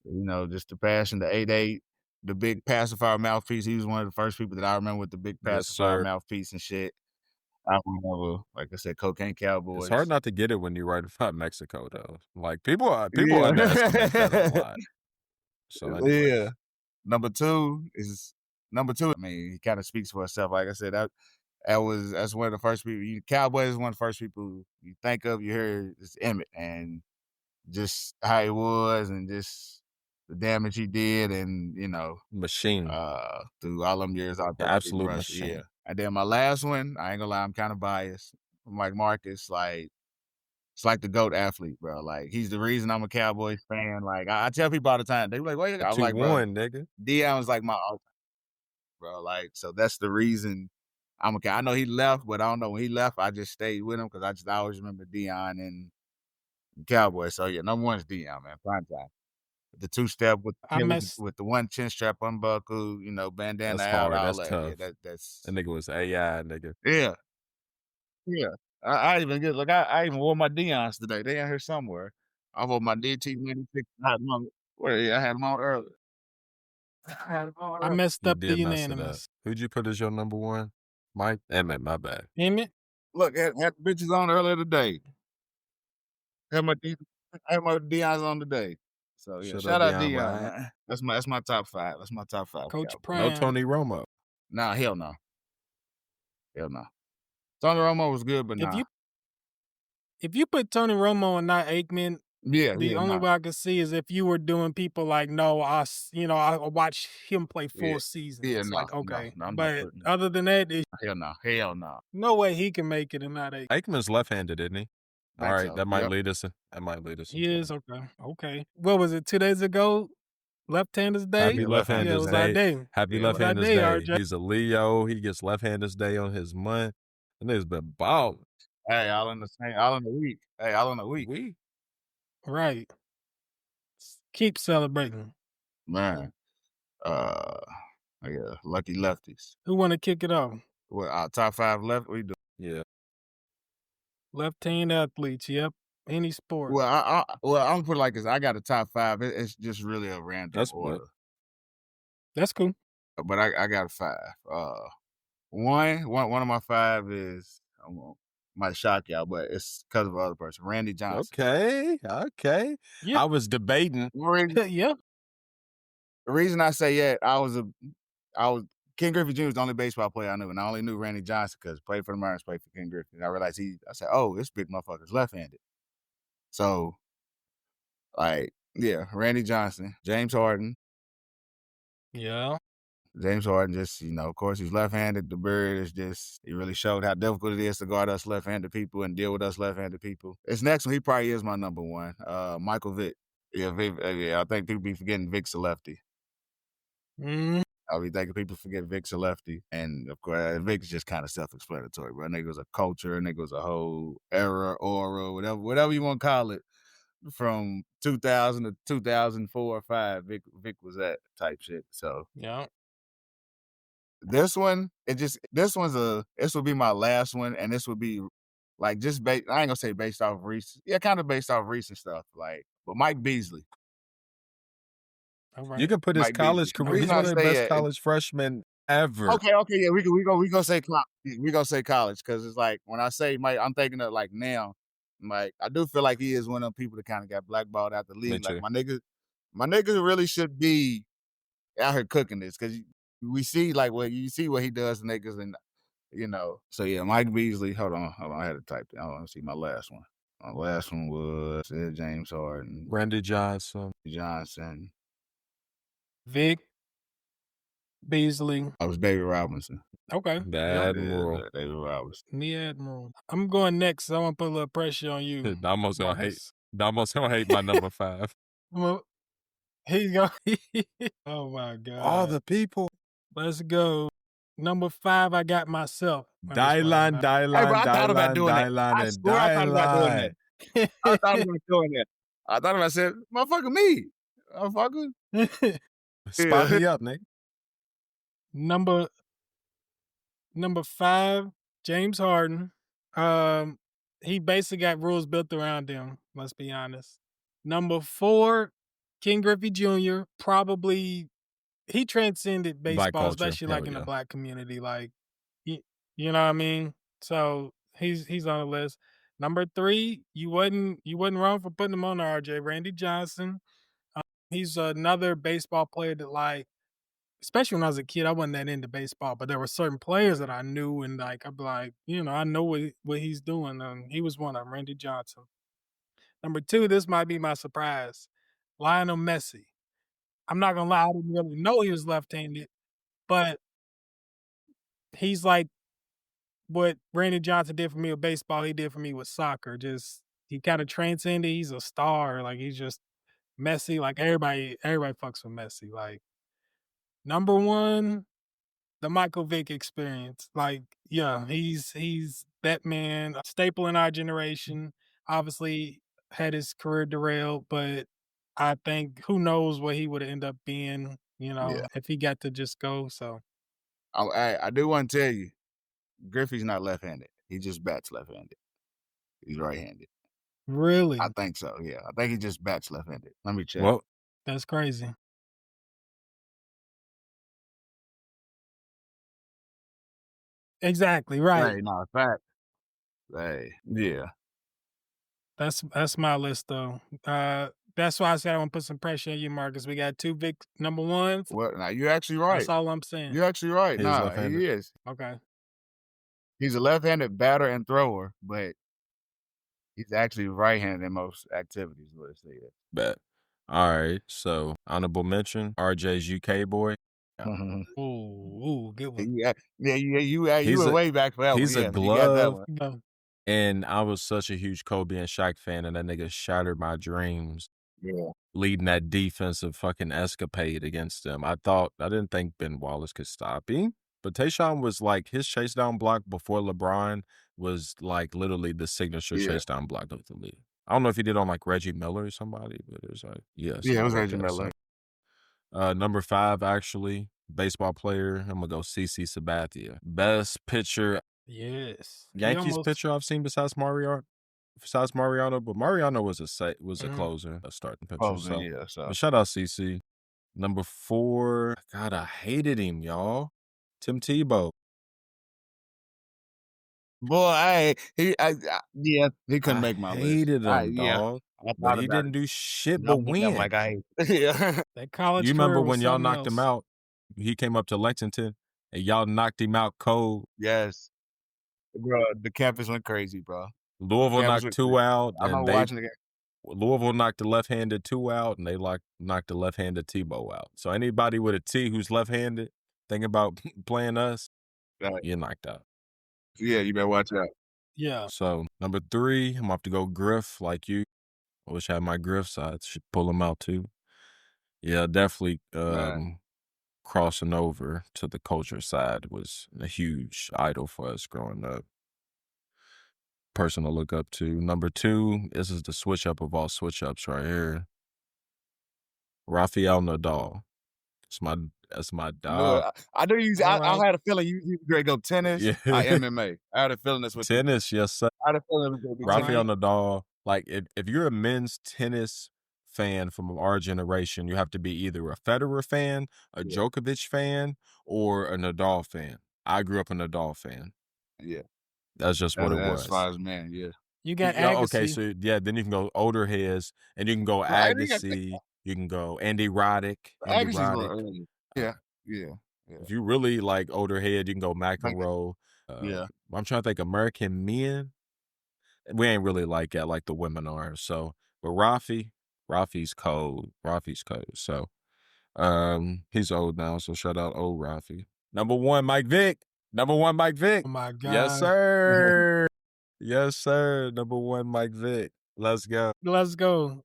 You know, just the passion, the 8'8", the big pacifier mouthpiece. He was one of the first people that I remember with the big pacifier mouthpiece and shit. I remember, like I said, Cocaine Cowboys. It's hard not to get it when you write about Mexico, though. Like people underestimate that a lot. So anyways. Yeah. Number two. I mean, he kind of speaks for himself. Like I said, that's one of the first people. Cowboys is one of the first people you think of. You hear is Emmett, and just how he was and just the damage he did, and Machine. through all them years out there, Absolute Russia. machine. Yeah. And then my last one, I ain't gonna lie, I'm kind of biased. Like Marcus, like it's like the GOAT athlete, bro. Like he's the reason I'm a Cowboys fan. Like I tell people all the time, they be like, "Why you?" I'm like, bro, 2-1, nigga. Deion was like my all-time, bro. Like so that's the reason I'm a. I know he left, but I don't know when he left. I just stayed with him because I always remember Deion and Cowboys. So yeah, number one is Deion, man. Prime time. The two-step with the one chin strap unbuckle, bandana That's out, hard. all That's that. tough. Yeah, that's That nigga was AI, nigga. yeah. Yeah. I even get look, I even wore my Deion's today. They in here somewhere. I wore my DT-96. I had them on I had them on earlier. I messed You up the did mess it up. unanimous. Who'd you put as your number one? Mike? Emmett, my bad. Emmett? Look, had the bitches on earlier today. Had my Deion's on today. So yeah, shout out Deion, man. That's my top 5. That's my top 5. Coach Cowboys. Prime. No Tony Romo. Nah, hell no. Hell no. Tony Romo was good, but nah. If you put Tony Romo and not Aikman, the only way I could see is if you were doing people like, no, I watched him play full season. Yeah, it's like, okay. no, but other than that, hell no. Hell no. No way he can make it and not Aikman. Aikman's left-handed, isn't he? All right, so. that might lead us. That might lead us. He is, okay. What was it, 2 days ago? Left-handers Day? Happy Left-handers Day. It was Day. our day. Happy Left-handers Day, Day. RJay. He's a Leo. He gets Left-handers Day on his month. And nigga's been balling. Hey, all in the week. Hey, all in the week. Right. Keep celebrating. Man. Yeah, lucky lefties. Who want to kick it off? What, our top 5 left? We do. Yeah. Left-hand athletes, yep. Any sport. Well, I'm gonna put it like this. I got a top 5. It's just really a random order. That's cool. But I got a 5. One of my 5 is might shock y'all, but it's because of other person, Randy Johnson. Okay. Yeah. I was debating. Yeah. The reason I say I was Ken Griffey Jr. was the only baseball player I knew, and I only knew Randy Johnson because played for the Mariners, played for Ken Griffey. And I realized I said, oh, this big motherfucker's left-handed. So, Randy Johnson, James Harden. Yeah. James Harden just, of course, he's left-handed. The bird is just, he really showed how difficult it is to guard us left-handed people and deal with us left-handed people. This next one, he probably is my number one, Michael Vick. Yeah, I think people be forgetting Vic's a lefty. I'll be thinking people forget Vic's a lefty. And, of course, Vic's just kind of self-explanatory, bro. Nigga was a culture, nigga was a whole era, aura, whatever you want to call it. From 2000 to 2004 or 5, Vic was that type shit. So, yeah. This one, this will be my last one, and this would be like just I ain't gonna say based off recent, kind of based off recent stuff, but Mike Beasley. All right. You can put his Mike college Beasley. career. He's one of the best college freshmen ever. Okay, yeah, we gonna say college because it's like when I say Mike, I'm thinking of like now. Like I do feel like he is one of them people that kind of got blackballed out the league. Like my niggas really should be out here cooking this because we see like what he does to niggas and So yeah, Mike Beasley. Hold on, I had to type it. I want to see my last one. My last one was James Harden, Randy Johnson, Vic, Beasley. I was David Robinson. Okay. The Admiral. David Robinson. The Admiral. I'm going next. So I want to put a little pressure on you. Damo's gonna hate my number 5. He's going. Oh my God. All the people. Let's go. Number 5, I got myself. Dylan. Hey, bro, I thought about doing that. I swear I thought about doing that. I thought about doing that. I thought about saying, motherfucker, me. Motherfucker. Spot me up, nigga. Number 5, James Harden. He basically got rules built around him, let's be honest. Number 4, Ken Griffey Jr. Probably he transcended baseball, especially like in the black community. Like, you know what I mean? So he's on the list. Number 3, you wasn't wrong for putting him on there, RJ. Randy Johnson. He's another baseball player that, like, especially when I was a kid, I wasn't that into baseball, but there were certain players that I knew, and like I'd be like, I know what he's doing. And he was one of them, Randy Johnson. Number 2, this might be my surprise. Lionel Messi. I'm not gonna lie, I didn't really know he was left-handed, but he's like what Randy Johnson did for me with baseball, he did for me with soccer. Just he kind of transcended. He's a star. Like he's just Messi. Like everybody fucks with Messi. Like number 1, the Michael Vick experience. Like, yeah, he's that man, a staple in our generation. Obviously had his career derailed, but I think who knows what he would end up being, Yeah. if he got to just go. So I do want to tell you, Griffey's not left-handed. He just bats left-handed. He's right-handed. really, I think so. Yeah, I think he just bats left-handed. Let me check. Well, that's crazy. Exactly, right. Hey, no, fact. Hey, yeah. That's my list though. That's why I said I want to put some pressure on you, Marcus. We got 2 big number 1s. Well, now you're actually right. That's all I'm saying. You're actually right. He is Nah, left-handed. he is. Okay. He's a left-handed batter and thrower, but he's actually right-handed in most activities. What it says. Bet. All right. So honorable mention, RJ's UK boy. Ooh, good one. Yeah, you He's were a- way back for that he's one. a Yeah, you got that glove. one. No, And I was such a huge Kobe and Shaq fan, and that nigga shattered my dreams Yeah. leading that defensive fucking escapade against them. I didn't think Ben Wallace could stop him, but Tayshaun was like, his chase down block before LeBron was like literally the signature Yeah. chase down block of the league. I don't know if he did on like Reggie Miller or somebody, but it was like, Yeah, it was somebody like Reggie that. Miller. So, number 5, actually, baseball player. I'm gonna go CC Sabathia. Best pitcher, yes. He Yankees almost- pitcher I've seen besides Mariano, but Mariano was a closer, a starting pitcher. Closing, So, yeah. So but shout out CC. Number 4, God, I hated him, y'all. Tim Tebow. boy, he couldn't make my I list. hated him, Yeah, dog. I But thought he about didn't it. do shit I'm but looking at him win. like I hate. Yeah. that college You remember career was when y'all something knocked him else. out? He came up to Lexington and y'all knocked him out cold. Yes, bro. The campus went crazy, bro. Louisville Campus knocked went 2 crazy. out, I'm not and watching the game. Louisville knocked the left-handed 2 out, and they knocked the left-handed Tebow out. So anybody with a T who's left-handed thinking about playing us, Right. you're knocked out. Yeah, you better watch out. Yeah. So number 3, I'm gonna have to go Griff like you. I wish I had my Griff sides. Should pull them out too. Yeah, definitely. Man. Crossing over to the culture side was a huge idol for us growing up. Person to look up to. Number 2, this is the switch up of all switch ups right here. Rafael Nadal. That's my dog. Look, I do use. All I right. had a feeling you great go tennis. Yeah. MMA. I had a feeling this was Tennis, yes sir. I had a feeling it was gonna be Rafael tennis. Nadal. Like if you're a men's tennis fan from our generation, you have to be either a Federer fan, a Yeah. Djokovic fan, or a Nadal fan. I grew up a Nadal fan. Yeah, That's just what it as was. far as men, yeah. You got Yeah, Agassi. okay, so yeah, then you can go older heads, and you can go I think I think Agassi, you can go Andy Roddick. Andy Agassi's a little Roddick. early. Yeah, yeah. If you really like older head, you can go McEnroe. Yeah. I'm trying to think American men. We ain't really like that like the women are. So, but Rafi's cold. Rafi's cold. So, he's old now. So shout out old Rafi. Number 1, Mike Vick. Number 1, Mike Vick. Oh my God. Yes, sir. Yes, sir. Number 1, Mike Vick. Let's go. Let's go.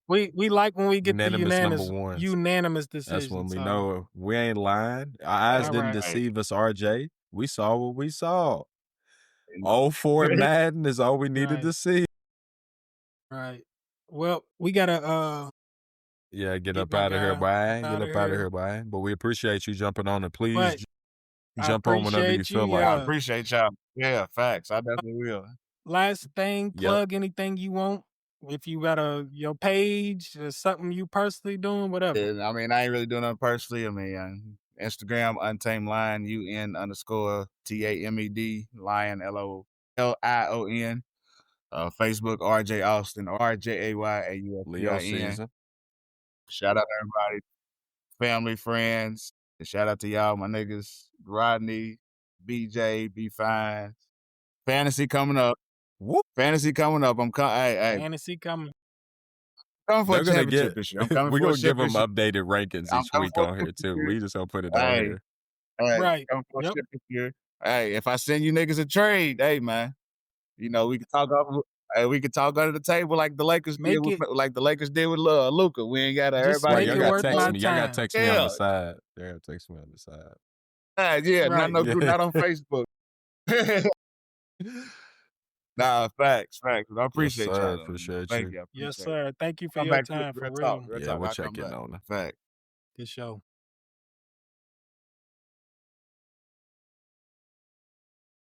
We like when we get Unanimous the number ones. unanimous decision. That's when we so. know we ain't lying. Our eyes All didn't right. deceive us, RJ. We saw what we saw. You know, 04 Madden is all we needed Right. to see. Right. Well, we gotta Yeah, get Get up my out of here, guy boy. Get outta up out of here. here, boy. But we appreciate you jumping on, and please But I jump on whenever you appreciate feel you, like I it. appreciate y'all. Yeah, facts. I definitely will. last thing, Yep. plug anything you want. If you got your page or something you personally doing, whatever. Yeah, I mean, I ain't really doing nothing personally. I mean, Instagram, Untamed Lion, UN_TAMED, Lion, LOLION. Facebook, RJ Austin, RJAY Leo AUSTIN. season. Shout out to everybody, family, friends. And shout out to y'all, my niggas, Rodney, BJ, Be Fine. Fantasy coming up. Fantasy coming up. Hey, Fantasy coming. coming for They're a gonna championship get. this year. I'm coming We're for a gonna give them championship. updated rankings I'm each coming week for a on here too. championship. We just gonna put it on Hey, here. Right. coming for a Yep. championship. Hey, if I send you niggas a trade, hey man, you know we can talk up. Hey, we can talk under the table like the Lakers did Make with it. Luka. We ain't gotta Just everybody. Right, make y'all it got worth text my me. Y'all got time. text me on the Yeah, side. They gotta text me on the side. yeah, Right. not on Facebook. Nah, facts. I Yes, appreciate y'all. sir. Though, Appreciate Thank you. you. I Yes, appreciate it. sir. Thank you for Come your back quick. time, for Real talk. real. Real Yeah, talk. we'll I'll come check in back. on it. Fact. Good show.